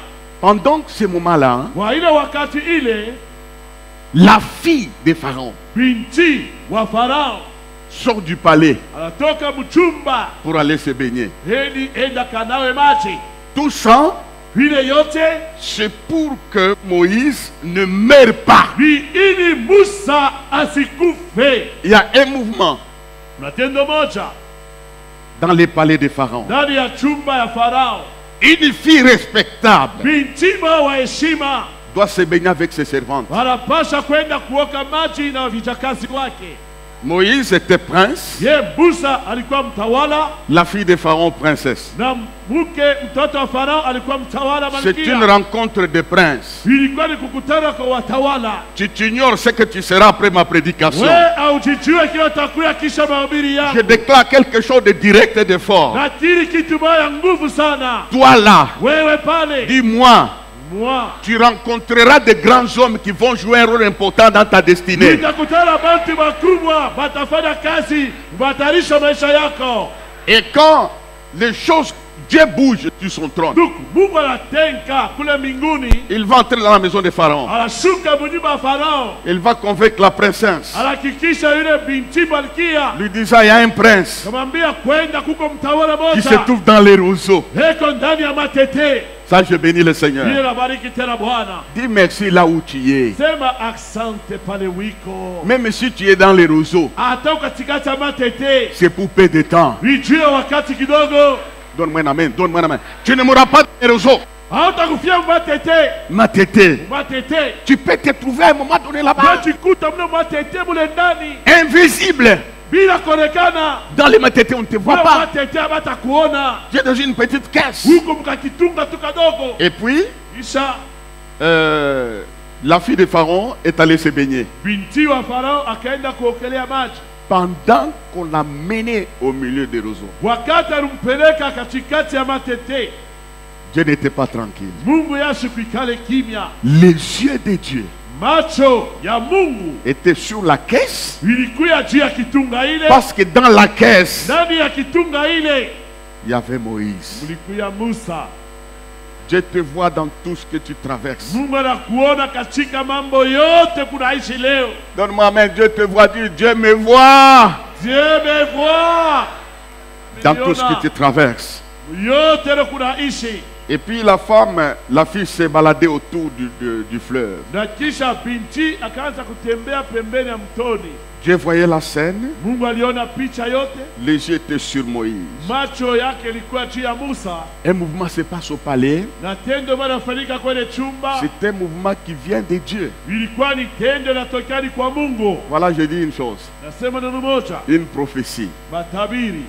Pendant ce moment-là, hein, Kwa ile wakati ile, la fille de Pharaon binti wa Farao sort du palais anatoka mchumba pour aller se baigner. hedi enda kanawe maji. Tout ça, Vile yote c'est pour que Moïse ne meure pas. ni ili Musa asikufe. Il y a un mouvement Na tendo moja dans les palais de Pharaon. ndani ya chumba ya Farao, Une fille respectable binti wa heshima doit se baigner avec ses servantes. wanapasha kwenda kuoka maji na vijakazi wake. Moïse était prince, Ye Musa alikuwa mtawala la fille de Pharaon princesse. na mke mtoto wa Farao alikuwa mtawala C'est une malkia. rencontre de princes. Ilikuwa ni kukutana kwa watawala. Tu ignores ce que tu seras après ma prédication. We aujijue kile utakuya kisha mahubiri Je yako. déclare quelque chose de direct et de fort. Nakiri kitu moja nguvu sana. Toi là, Wewe pale dis-moi, moi tu rencontreras de grands hommes qui vont jouer un rôle important dans ta destinée. nitakutana bantu bakubwa batafanya kazi batarisha maisha yako. Et quand les choses, Dieu bouge sur son trône, Donc Mungu anatenka kule mbinguni, il va entrer dans la maison de Pharaon. anashuka munyumba ya Farao, Il va convaincre la princesse, anahakikisha yule binti malkia, lui disant il y a un prince kamwambia kwenda kuko mtawala qui se moja trouve dans les roseaux. heko ndani ya matete. Ça, je bénis le Seigneur. Ndiye nabariki tena Bwana. Dis merci là où tu es. Sema asante pale wiko. Même si tu es dans les roseaux, Hata katikati ya matete, c'est pour peu de temps. ijue wakati kidogo. Donne-moi un amen, donne-moi un amen. Tu ne mourras pas dans les roseaux. Hautakufia matete. Matete. Matete. Tu peux te trouver à un moment donné là-bas, Unajikuta mna matete mule ndani invisible. bila kuonekana. Dans les matete, on ne te voit Mule pas. matete abatakuona. Tu es dans une petite caisse. Huko mkakitunga tu kadogo. Et puis, Kisha la fille de Pharaon est allée se baigner. binti wa Farao akaenda kuokelea maji. Pendant qu'on l'a menée au milieu des roseaux, Wakati alimpeleka katikati ya matete, Dieu n'était pas tranquille. Mungu yashikuikale kimya. Les yeux de Dieu Macho ya Mungu étaient sur la caisse, ilikuwa juu ya kitunga ile. parce que dans la caisse, Ndani ya kitunga ile il y avait Moïse. mulikuwa Musa. Dieu te voit dans tout ce que tu traverses. Mungu anakuona katika mambo yote kunaishi leo. Donne-moi amen. Dieu te voit, dis Dieu me voit Dieu me voit dans tout ce que tu traverses. yote ile kunaishi. Et puis la fille s'est baladée autour du fleuve. Na kisha binti akaanza kutembea pembeni ya mtoni. Dieu voyait la scène, Mungu aliona picha yote. les yeux étaient sur Moïse. Macho yake ilikuwa juu ya Musa. Un mouvement se passe au palais. Na tendo linafanyika kwenye chumba. C'est un mouvement qui vient de Dieu. Ilikuwa ni tendo linatokea kwa Mungu. Voilà, je dis une chose, Nasema neno moja, une prophétie. matabiri.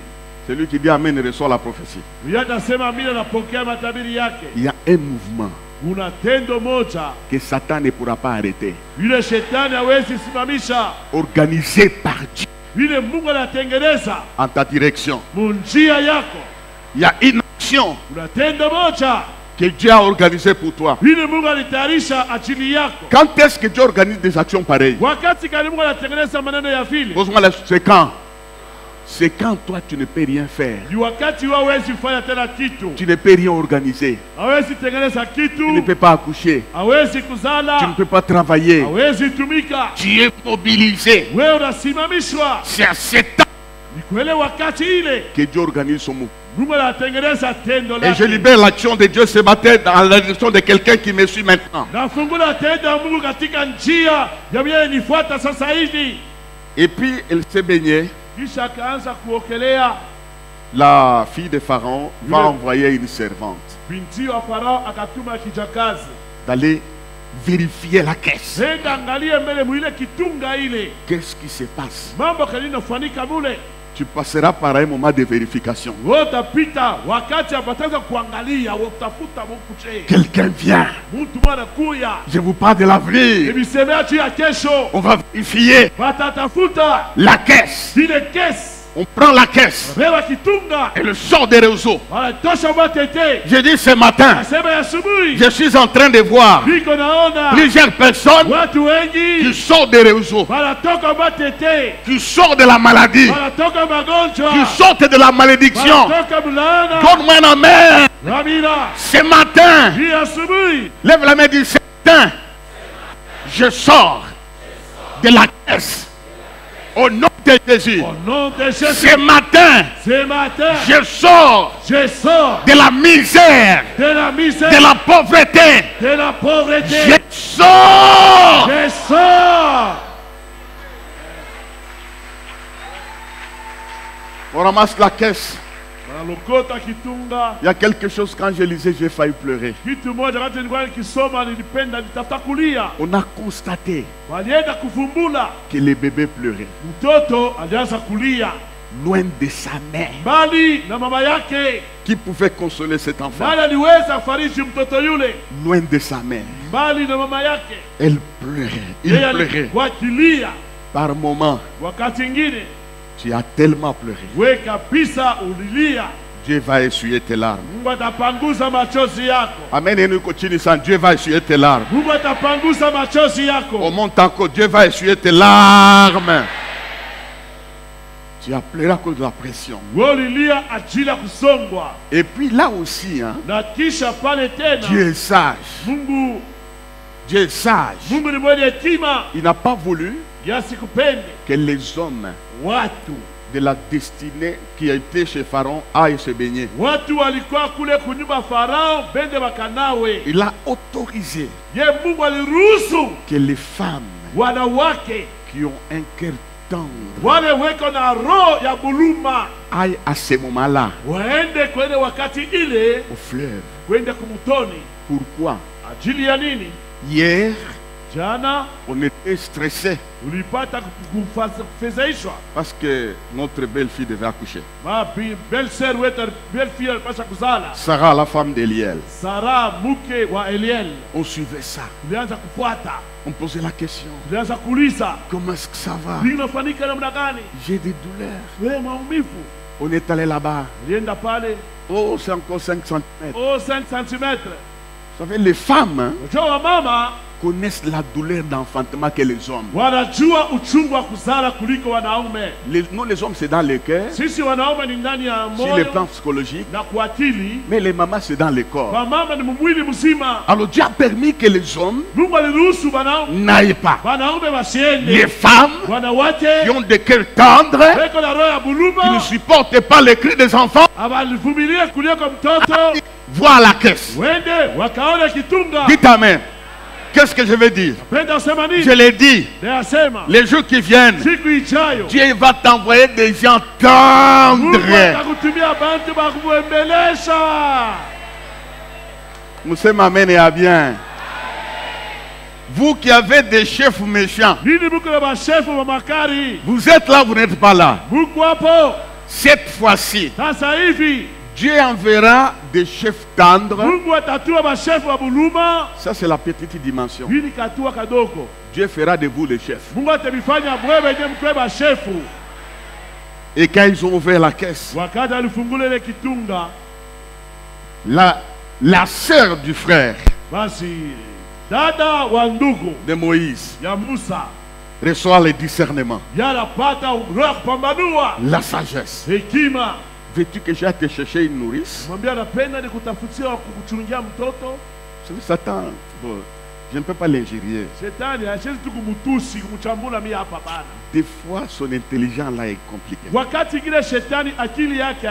Celui qui dit Amen reçoit la prophétie. Yatasema mimi napokea matabiri yake. Il y a un mouvement Kuna tendo moja que Satan ne pourra pas arrêter, yule shetani hawezi simamisha, organisé par Dieu yule Mungu anatengeneza en ta direction. munjia yako. Il y a une action Kuna tendo moja que Dieu a organisée pour toi. yule Mungu alitayarisha ajili yako. Quand est-ce que Dieu organise des actions pareilles? Wakati gani Mungu anatengeneza maneno ya vile? Pose-moi la c'est quand? C'est quand toi tu ne peux rien faire. Ni wakati wewe hawezi fanya tena kitu, Tu ne peux rien organiser. hawezi tengeneza Tu ne kitu, peux pas accoucher. hawezi Tu ne kuzala, peux pas travailler. hawezi tumika. Tu es mobilisé. Wewe unasimamishwa. C'est à cet temps Ni kwele wakati ile que Dieu organise son mouvement. Mungu anatengeneza tendo Et je lake. libère l'action de Dieu ce matin dans la direction de quelqu'un qui me suit maintenant. Nafungula tendo ya Mungu katika njia ya mwenye nifuata sasa hivi. Et puis elle s'est baignée. Kisha akaanza kuokelea. La fille de Pharaon va Oui. envoyer une servante Binti wa Farao akatuma kijakazi, d'aller vérifier la caisse. nenda angalie mbele mwile kitunga ile, Qu'est-ce qui se passe? mambo kalinofanika mule. Tu passeras par un moment de vérification. Utapita wakati apataza kuangalia, utafuta mkuche. Quelqu'un vient. Mtu mwana kuya. Je vous parle de l'avenir. Ibisemea juu ya kesho. On va vérifier Watatafuta la caisse. ile kesi. On prend la caisse Bewa kitunga. et le sort des réseaux. Wanatosha matete. Je dis ce matin, Nasema ya asubuhi. je suis en train de voir Biko naona. plusieurs personnes Watu qui wengi. sortent des réseaux, Wanatoka matete. qui sortent de la maladie, Wanatoka magonjwa. qui sortent de la malédiction. Wanatoka mlaana. Donne-moi un amen. Ramira. Ce matin, Hii asubuhi. lève la main et dis, ce matin, je sors de la caisse au nom de Jésus. Au nom de Jésus. Ce matin, Ce matin. je sors Je sors de la misère, de la misère. de la pauvreté. De la pauvreté. Je sors. Je sors. On ramasse la caisse. Wanalokota kitunga. Il y a quelque chose, quand je lisais, j'ai failli pleurer. Kitu moja wakati nilikuwa nikisoma nilipenda nitafuta kulia. On a constaté Walienda kufumbula. que les bébés pleuraient. Mtoto alianza kulia. Loin de sa mère. Mbali na mama yake. Qui pouvait consoler cet enfant? Nani aliweza fariji mtoto yule? Loin de sa mère. Mbali na mama yake. Elle pleurait. Il Yeye pleurait. alikuwa akilia. Par moment, Wakati ingine tu as tellement pleuré. we kabisa ulilia. Dieu va essuyer tes larmes. Mungu atapanguza machozi yako. Amen. Et nous continuons. Dieu va essuyer tes larmes. Mungu atapanguza machozi On yako. monte encore. Dieu va essuyer tes larmes. Tu as pleuré à cause de la pression. Wewe ulilia ajili ya kusongwa. Et puis là aussi, hein, Na kisha pale tena Dieu est sage. Mungu Dieu est sage. Mungu ni mwenye hekima. Il n'a pas voulu Yasikupende que les hommes watu. de la destinée qui étaient chez Pharaon aillent se baigner. Watu walikuwa kule kunyumba Farao bende wakanawe. Il a autorisé Ye Mungu aliruhusu que les femmes wanawake qui ont un cœur tendre wale weko na roho ya buluma aillent à ce moment-là waende kwende wakati ile au fleuve. kwende kumutoni. Pourquoi? Ajili ya nini? Hier, Jana on était stressés ulipata kufezaishwa. parce que notre belle-fille devait accoucher. Belle-sœur wetu belle-fille alipasha kuzala. Sarah, la femme d'Eliel. Sara mke wa Eliel. On suivait ça. Tulianza kufuata. On posait la question. Tulianza kuuliza. Comment est-ce que ça va? Linafanyika namna gani? J'ai des douleurs. Wewe maumivu. On est allé là-bas. Lienda pale. Oh, c'est encore 5 cm. Oh, 5 cm. Vous savez, les femmes, hein, Unajua mama connaissent la douleur d'enfantement que les hommes. wanajua uchungu wa kuzala kuliko wanaume. Nous, les hommes, c'est dans le cœur, Sisi wanaume ni ndani ya sur le moyo plan psychologique, na kuakili. mais les mamans, c'est dans le corps. Mama ni mwili mzima. Alors Dieu a permis que les hommes Mungu aliruhusu wanaume n'aillent pas. wanaume Les wasiende. femmes qui Wanawake ont des cœurs tendres, weko na roho ya qui ne buluma supportent pas les cris des enfants, abalivumilia kuliko mtoto. voient la caisse. Wende wakaona kitunga. Dites Amen. Qu'est-ce que je veux dire? Penda sema nini? Je l'ai dit. Nasema Les jours qui viennent, siku ijayo Dieu va t'envoyer des gens Mungu tendres. atakutumia bantu bakuembelesha. Nous sommes Amen et à bien. Vous qui avez des chefs méchants, Nini muko na bashefu wa makari? vous êtes là, vous n'êtes pas là. Mungu hapo. Cette fois-ci, Sasa hivi Dieu enverra des chefs tendres. Mungu atatua bashefu wa buluma. Ça, c'est la petite dimension. Hili katua kadogo. Dieu fera de vous les chefs. Mungu atabifanya mwewe nye mkwe bashefu. Et quand ils ont ouvert la caisse, Wakati alifungula ile kitunga, la sœur du frère basi dada wa ndugu de Moïse ya Musa reçoit le discernement, yanapata roho kupambanua la sagesse. hekima. Veux-tu que j'aille te chercher une nourrice? Mwambia anapenda ni kutafutia wa kukuchungia mtoto. Vous savez, Satan, bon, je ne peux pas l'ingérer. Shetani hashezi tu kumutusi kumuchambula mimi hapa bana. Des fois, son intelligence là est compliquée. Wakati ingine shetani akili yake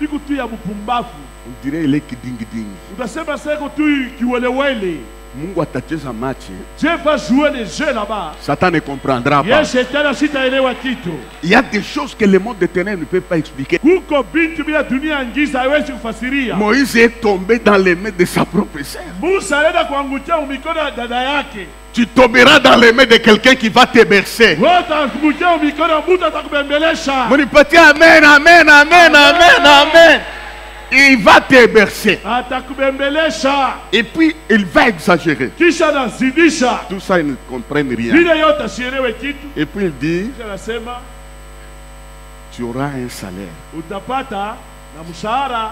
iko tu ya mpumbavu. On dirait il est kiding-ding. Utasema seko tu kiwelewele. Mungu atacheza match. Dieu va jouer les jeux là-bas. Satan ne comprendra pas. Ye shetani sitaelewa kitu. Il y a des choses que le monde de ténèbres ne peut pas expliquer. Kuko bintu bila dunia ngiza haiwezi kufasiria. Moïse est tombé dans les mains de sa propre sœur. Musa alienda kuangukia mikono ya dada yake. Tu tomberas dans les mains de quelqu'un qui va te bercer. Wewe utaangukia mikono ya mtu atakubembelesha. Mon petit Amen, Amen, Amen, Amen, Amen. Il va te bercer. Atakubembelesha. Et puis, il va exagérer. Kisha nazidisha. Tout ça, ils ne comprennent rien. Vile yote asielewe kitu. Et puis, il dit, Kisha nasema tu auras un salaire. utapata na mshahara.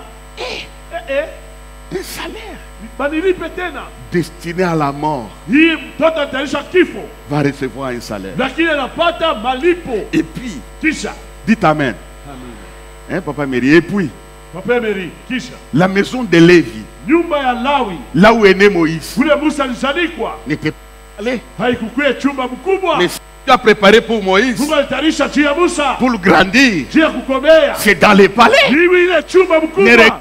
Un salaire Banilipe tena. destiné à la mort Hii mtoto ataisha kifo. va recevoir un salaire. Lakini anapata malipo. Et puis, Kisha. dites Amen. Amen. Hein, Papa Mary? Et puis, Papa Meri. Kisha. la maison de Lévi, Nyumba ya Lawi. là où est né Moïse, Kule Musa alizalikwa. n'était pas allé. Haikukuwa chumba mkubwa. Mais ce que tu as préparé pour Moïse, Mungu alitayarisha juu ya Musa. pour le grandir, Juu ya kukomea. c'est dans les palais. Hivi ile chumba mkubwa.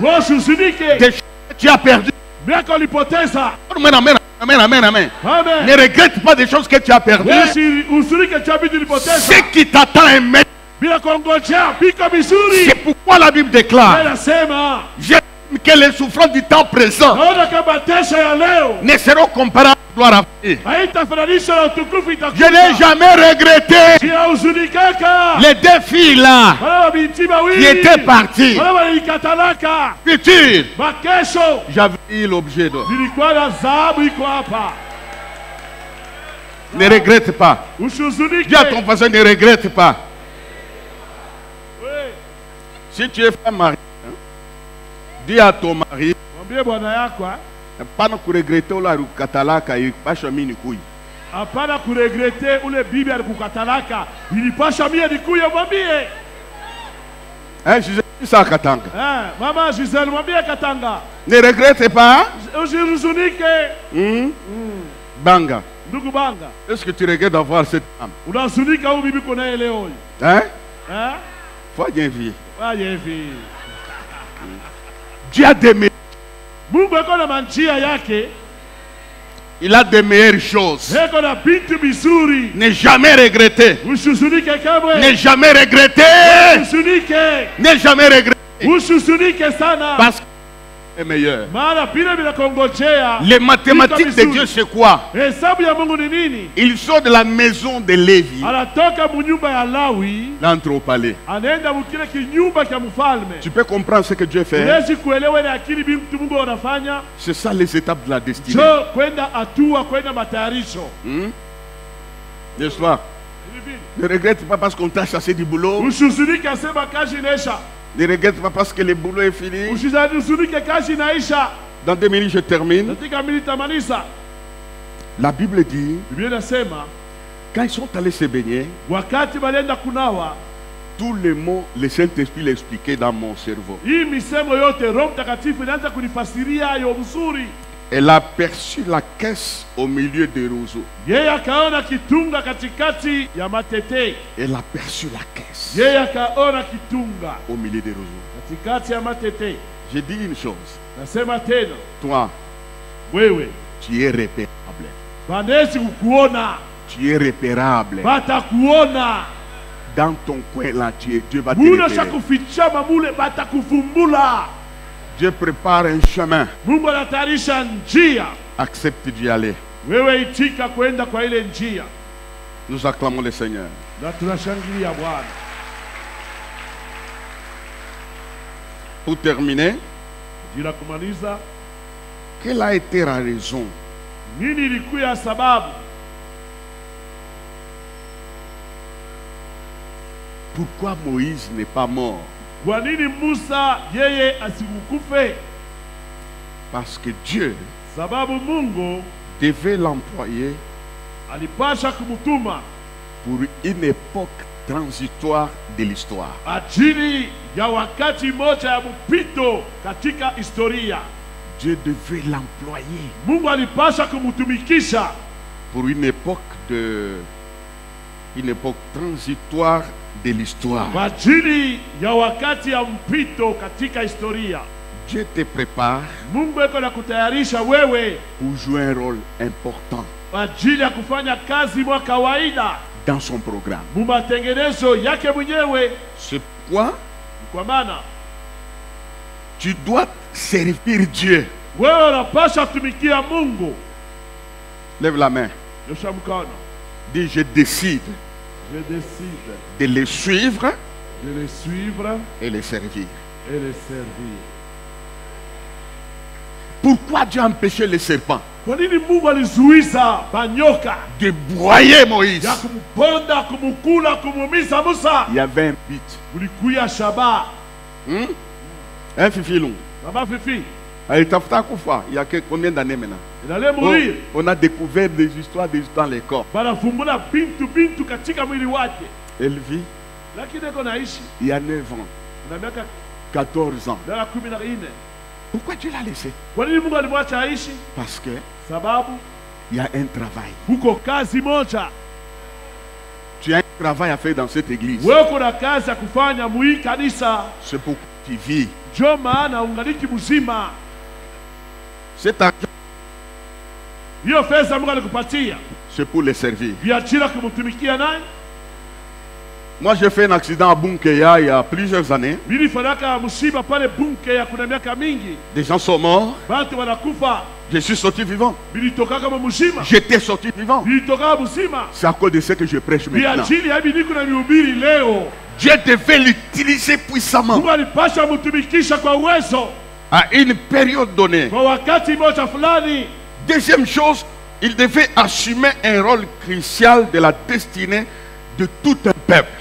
Washuhudike. Des choses que tu as perdues. Miaka ulipoteza. Amen, amen, amen, amen, amen. Amen. Ne regrette pas des choses que tu as perdues. Wewe usurike cha bidii ulipoteza. Ce qui t'attend est maintenant. Bila kuongojea pika vizuri. C'est pourquoi la Bible déclare, Anasema, j'aime que les souffrances du temps présent naona kama tesho ya leo ne seront comparables à la gloire à venir. haitafananisha na utukufu Je itakuja. n'ai jamais regretté Siyahuzunikaka. les deux filles là Wale mabinti qui mawili. étaient parties. Wale walikatalaka. Futur, Makesho. j'avais eu l'objet de. Nilikuwa na dhahabu iko hapa. Ne regrette pas. Usihuzunike. Dis à ton voisin, ne regrette pas. Oui. Si tu es femme mariée, Dis à ton mari, Mwambie bwana yako, pas kuregrete ula rukatalaka ipasha mini kui. hapana kuregrete ule bibi alikukatalaka, ilipasha mie nikuye, mwambie. Je dis ça à Katanga. Mama Giselle, mwambie Katanga. Ne regrette pas. Usihuzunike. Banga. Ndugu Banga. Est-ce que tu regrettes d'avoir cette femme? Unahuzunika huyu bibi kona leo. Hein? Faut bien vivre. Dieu a des meilleures. Mungu yuko na manjia yake. Il a des meilleures choses. Yuko na vitu vizuri. Ne jamais regretter. Usihuzunike kamwe. Ne jamais regretter. Usihuzunike. Ne jamais regretter. Usihuzunike sana. Parce que est meilleur. Les mathématiques de Dieu, c'est quoi? Ils sont de la maison de Lévi. Il entre au palais. Tu peux comprendre ce que Dieu fait. C'est ça les étapes de la destinée. N'est-ce pas? Ne regrette pas parce qu'on t'a chassé du boulot. Ne regrette pas parce que le boulot est fini. Dans 2 minutes, je termine. La Bible dit, quand ils sont allés se baigner, tous les mots, le Saint-Esprit l'expliquait dans mon cerveau. Elle a aperçu la caisse au milieu des roseaux. Elle a aperçu la caisse au milieu des roseaux. J'ai dit une chose. Toi, tu es repérable. Tu es repérable. Dans ton coin là, Dieu va te repérer. Dieu prépare un chemin. Accepte d'y aller. Nous acclamons le Seigneur. Pour terminer, quelle a été la raison pourquoi Moïse n'est pas mort? Parce que Dieu devait l'employer pour une époque transitoire de l'histoire. Dieu devait l'employer pour une époque transitoire de l'histoire. Dieu te prépare pour jouer un rôle important dans son programme. C'est pourquoi tu dois servir Dieu. Lève la main. Dis, je décide de les suivre et les servir. Pourquoi Dieu a empêché les serpents de broyer Moïse? Il y avait un but. Un fifilon. Il y a combien d'années maintenant? On a découvert des histoires dans les corps. Elle vit il y a 9 ans, 14 ans. Pourquoi Dieu l'a laissé? Parce que il y a un travail. Tu as un travail à faire dans cette église. C'est pour que tu vis. Cet argent, c'est pour les servir. Moi, j'ai fait un accident à Bunkeya il y a plusieurs années. Des gens sont morts. Je suis sorti vivant. J'étais sorti vivant. C'est à cause de ce que je prêche maintenant. Dieu devait l'utiliser puissamment à une période donnée. Deuxième chose, il devait assumer un rôle crucial de la destinée de tout un peuple.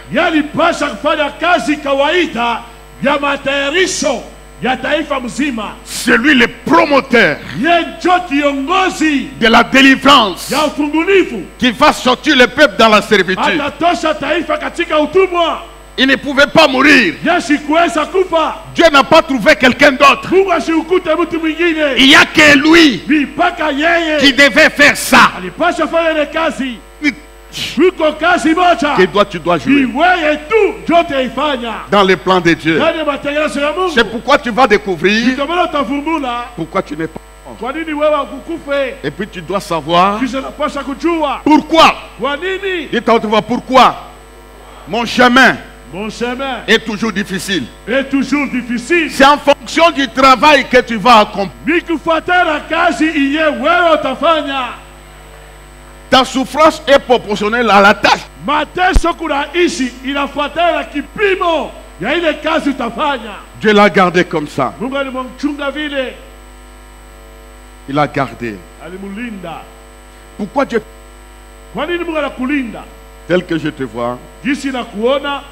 ya taifa mzima. C'est lui le promoteur Ye njo kiongozi de la délivrance ya ufungulivu. qui va sortir le peuple dans la servitude. Atatosha taifa katika utumwa. Il ne pouvait pas mourir. Yesu kuweza kufa. Dieu n'a pas trouvé quelqu'un d'autre. Mungu asikukute mtu mwingine. Il n'y a que lui Mpaka yeye qui devait faire ça. alipasha fanya ile kazi. Kuko kazi moja. Que toi tu dois jouer Wewe tu jote ifanya. dans le plan de Dieu. Ndani ya matengenezo ya Mungu. C'est pourquoi tu vas découvrir Ndio maana utavumbula pourquoi tu n'es pas. kwa nini wewe ukukufe. Et puis tu dois savoir Kisha napasha kujua pourquoi. kwa nini Dis à haute voix, pourquoi mon chemin mon chemin est toujours difficile. est toujours difficile. C'est en fonction du travail que tu vas accomplir. Ni kufuatana kazi iye wewe utafanya. Ta souffrance est proportionnelle à la tâche. Mateso kunaishi inafuatana na kipimo ya ile kazi utafanya. Dieu l'a gardé comme ça. Mungu alimchunga vile, Il a gardé. alimulinda. Pourquoi Dieu, Kwa nini Mungu anakulinda? tel que je te vois, Jinsi na kuona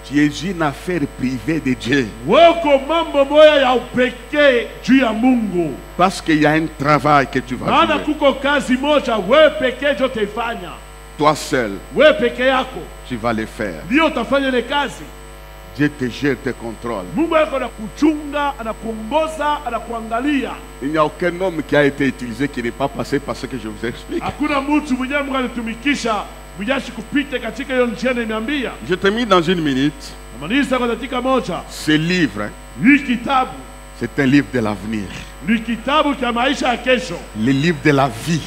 tu es une affaire privée de Dieu. weko mambo moya ya upekee juu ya Mungu. Parce qu'il y a un travail que tu vas Maana faire. kuko kazi moja wewe pekee ndio utaifanya. Toi seul, Wewe pekee yako tu vas le faire. ndio utafanya ile kazi. Dieu te gère, te contrôle. Mungu yako anakuchunga, anakuongoza, anakuangalia. Il n'y a aucun homme qui a été utilisé qui n'est pas passé par ce que je vous explique. Hakuna mtu mwenyewe Mungu alitumikisha mjashi kupita katika hiyo njia nimeambia. Je te mis dans une minute. Namaliza kwa dakika moja. Ce livre, Hii kitabu c'est un livre de l'avenir. ni kitabu cha maisha ya kesho, Le livre de la vie.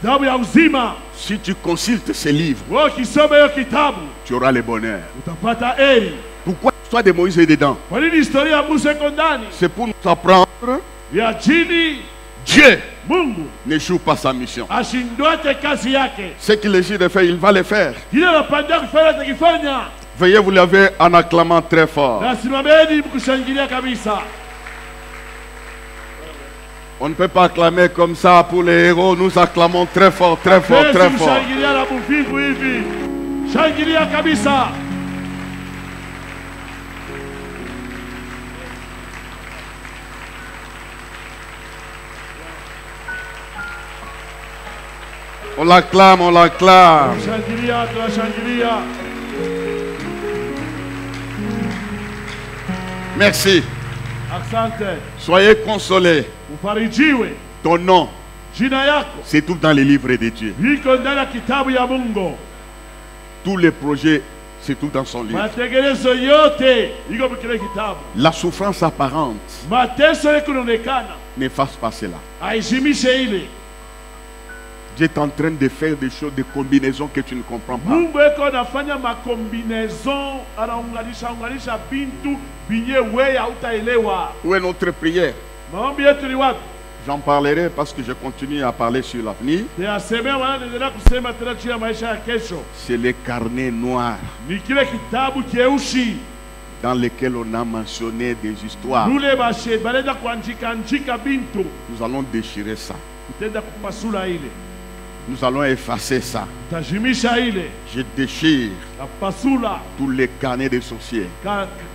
kitabu ya uzima. Si tu consultes ce livre, Wewe ukisoma hiyo kitabu tu auras le bonheur. utapata heri. Pourquoi l'histoire de Moïse est dedans? Kwa nini historia ya Musa iko ndani? C'est pour nous apprendre. Ya chini Dieu Mungu n'échoue pas sa mission. ashindwate kazi yake. Ce qu'il décide de faire, il va le faire. Kile anapanda kufanya atakifanya. Veuillez vous lever en acclamant très fort. Na simameni mkushangilia kabisa. On ne peut pas acclamer comme ça pour les héros. Nous acclamons très fort, très fort, très Hatuwezi fort. kushangilia na buvivu hivi. Shangilia kabisa. On l'acclame, on l'acclame. Shangilia, tunashangilia. Merci. Asante. Soyez consolés. Ufarijiwe. Ton nom Jina yako se trouve dans les livres de Dieu. iko ndani ya kitabu ya Mungu. Tous les projets se trouvent dans son livre. Matengenezo yote iko kile kitabu. La souffrance apparente Mateso yako yanaonekana, n'efface pas cela. aizimishe ile. Dieu est en train de faire des choses, des combinaisons que tu ne comprends pas. Mungu yako anafanya makombinezon, anaunganisha bintu binye wewe hautaelewa. Où est notre prière? Maombi yetu ni wapi? J'en parlerai parce que je continue à parler sur l'avenir. Niyasemea maana naendelea kusema tena juu ya maisha ya kesho. C'est le carnet noir Ni kile kitabu kieushi. dans lequel on a mentionné des histoires. Lule bashe balenda kuandika bintu. Nous allons déchirer ça. Utenda kupasula ile. Nous allons effacer ça. Utajimisha ile. Je déchire Na pasula. tous les carnets des sorciers.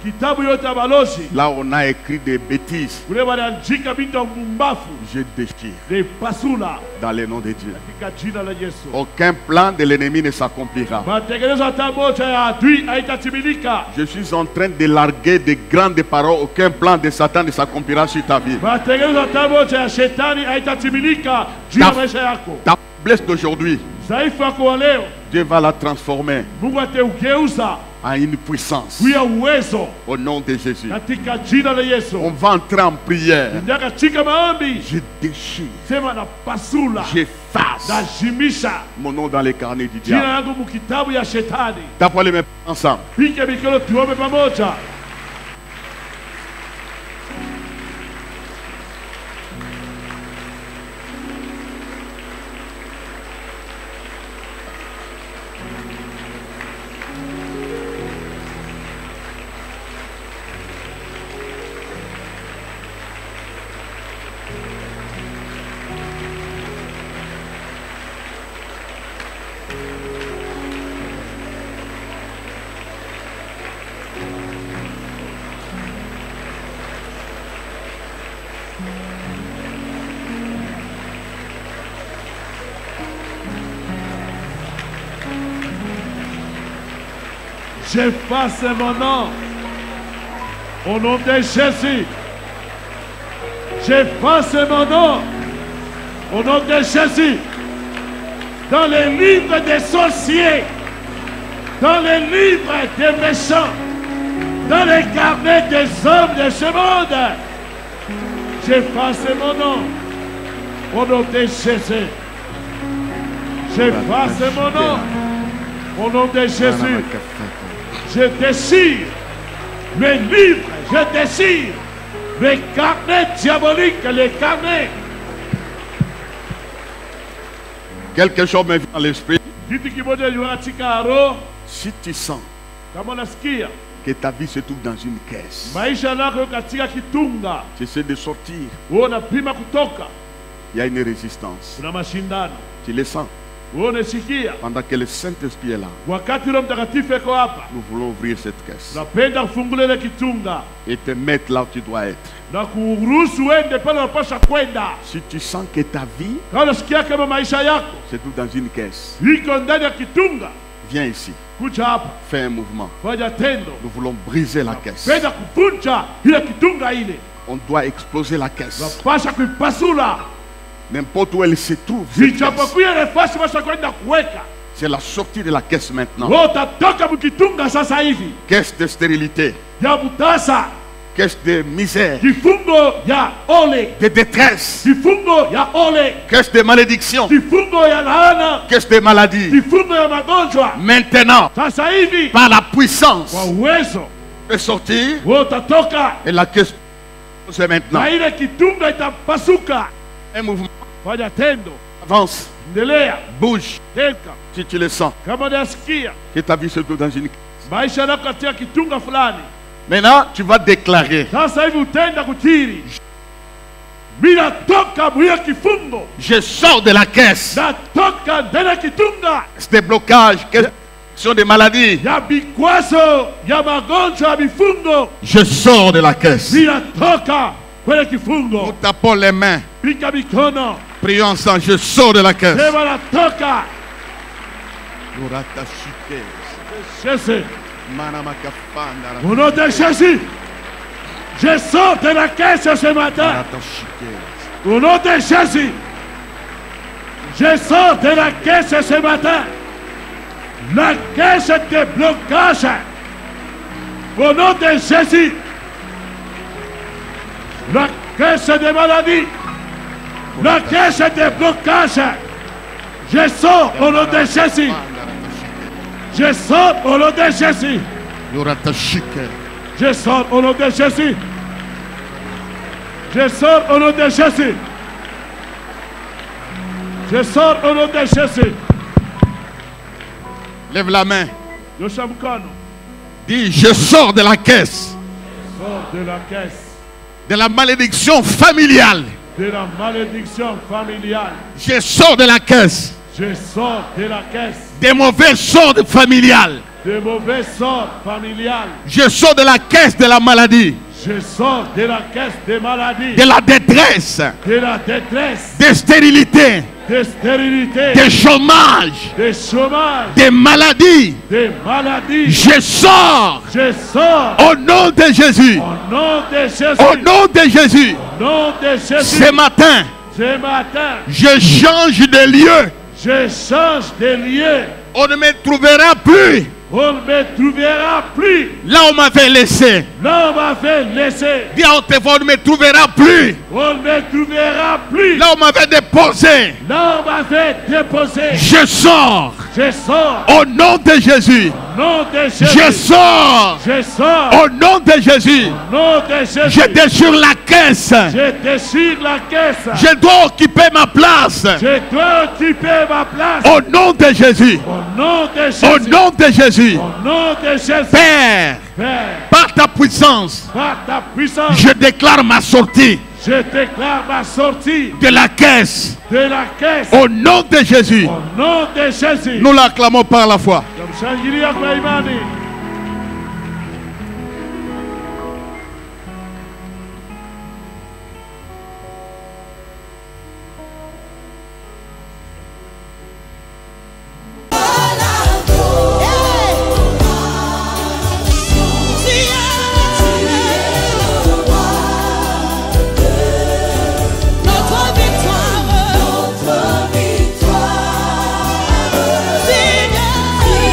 Kitabu yote ya balozi. Là, on a écrit des bêtises. Kule waliandika bintu mbumbafu. Je déchire Le pasula. dans le nom de Dieu. Katika jina la Yesu. Aucun plan de l'ennemi ne s'accomplira. Matengenezo hata moja ya adui haitatimilika. Je suis en train de larguer de grandes paroles. Aucun plan de Satan ne s'accomplira sur ta vie. Matengenezo hata moja ya shetani haitatimilika juu ya maisha yako. Ta faiblesse d'aujourd'hui, Dhaifu yako wa leo, Dieu va la transformer Mungu ataugeuza en une puissance. kuwa uwezo Au nom de Jésus. katika jina la On Yesu. va entrer en prière. Ndio katika maombi, Je déchire. sema na pasula, J'efface najimisha mon nom dans les carnets du jina diable. yangu mkitabu ya shetani. Tapons les mains ensemble. Pike mikono tuombe pamoja. J'efface mon nom. Au nom de Jésus. J'efface mon nom. Au nom de Jésus. Dans les livres des sorciers. Dans les livres des méchants. Dans les carnets des hommes de ce monde. J'efface mon nom. Au nom de Jésus. J'efface mon nom. Au nom de Jésus. Je déchire mes livres. Je déchire mes carnets diaboliques. Les carnets. Quelque chose me vient à l'esprit. Si tu sens que ta vie se trouve dans une caisse, tu essaies de sortir, il y a une résistance. Tu le sens. Pendant que le Saint-Esprit est là, nous voulons ouvrir cette caisse et te mettre là où tu dois être. Si tu sens que ta vie se trouve dans une caisse, viens ici. Fais un mouvement. Nous voulons briser la caisse. On doit exploser la caisse. N'importe où elle se trouve. C'est la sortie de la caisse maintenant. Caisse de stérilité. Caisse de misère. De détresse. Caisse de malédiction. Caisse de maladie. Maintenant, par la puissance de sortir, et la caisse c'est maintenant. Un mouvement. Avance. Bouge. Si tu le sens. Que ta vie se trouve dans une caisse. Maintenant, tu vas déclarer. Je sors de la caisse. C'est des blocages. Question de maladies. Je sors de la caisse. Nous tapons les mains. Prions ensemble. Je sors de la caisse. Au nom de Jésus, je sors de la caisse ce matin. Au nom de Jésus, je sors de la caisse ce matin. La caisse de blocage. Au nom de Jésus, la caisse de maladie. La caisse de blocage. Je sors au nom de Jésus. Je sors au nom de Jésus. Je sors au nom de Jésus. Je sors au nom de Jésus. Je sors au nom de Jésus. Lève la main. Dis, je sors de la caisse. Sors de la caisse. De la malédiction familiale. De la malédiction familiale. Je sors de la caisse. Je sors de la caisse. Des mauvais sorts familiales. De mauvais sorts familiales. Je sors de la caisse de la maladie. Je sors de la caisse des maladies. De la détresse. De la détresse. De stérilité. De stérilité. De chômage. De chômage. De maladies. De maladies. Je sors. Je sors. Au nom de Jésus. Au nom de Jésus. Au nom de Jésus. Au nom de Jésus. Ce matin. Ce matin. Je change de lieu. Je change de lieu. On ne me trouvera plus. On ne me trouvera plus. Là on m'avait laissé. Là on m'avait laissé. Dis à haute voix, on ne me trouvera plus. On ne me trouvera plus. Là on m'avait déposé. Là on m'avait déposé. Je sors. Je sors. Au nom de Jésus. Au nom de Jésus. Je sors. Je sors. Au nom de Jésus. Au nom de Jésus. Je déchire la caisse. Je déchire la caisse. Je dois occuper ma place. Je dois occuper ma place. Au nom de Jésus. Au nom de Jésus. Au nom de Jésus. Au nom de Jésus. Père, par ta puissance, je déclare ma sortie. Je déclare ma sortie de la caisse. De la caisse. Au nom de Jésus. Au nom de Jésus. Nous l'acclamons par la foi. Tumshangilia kwa imani.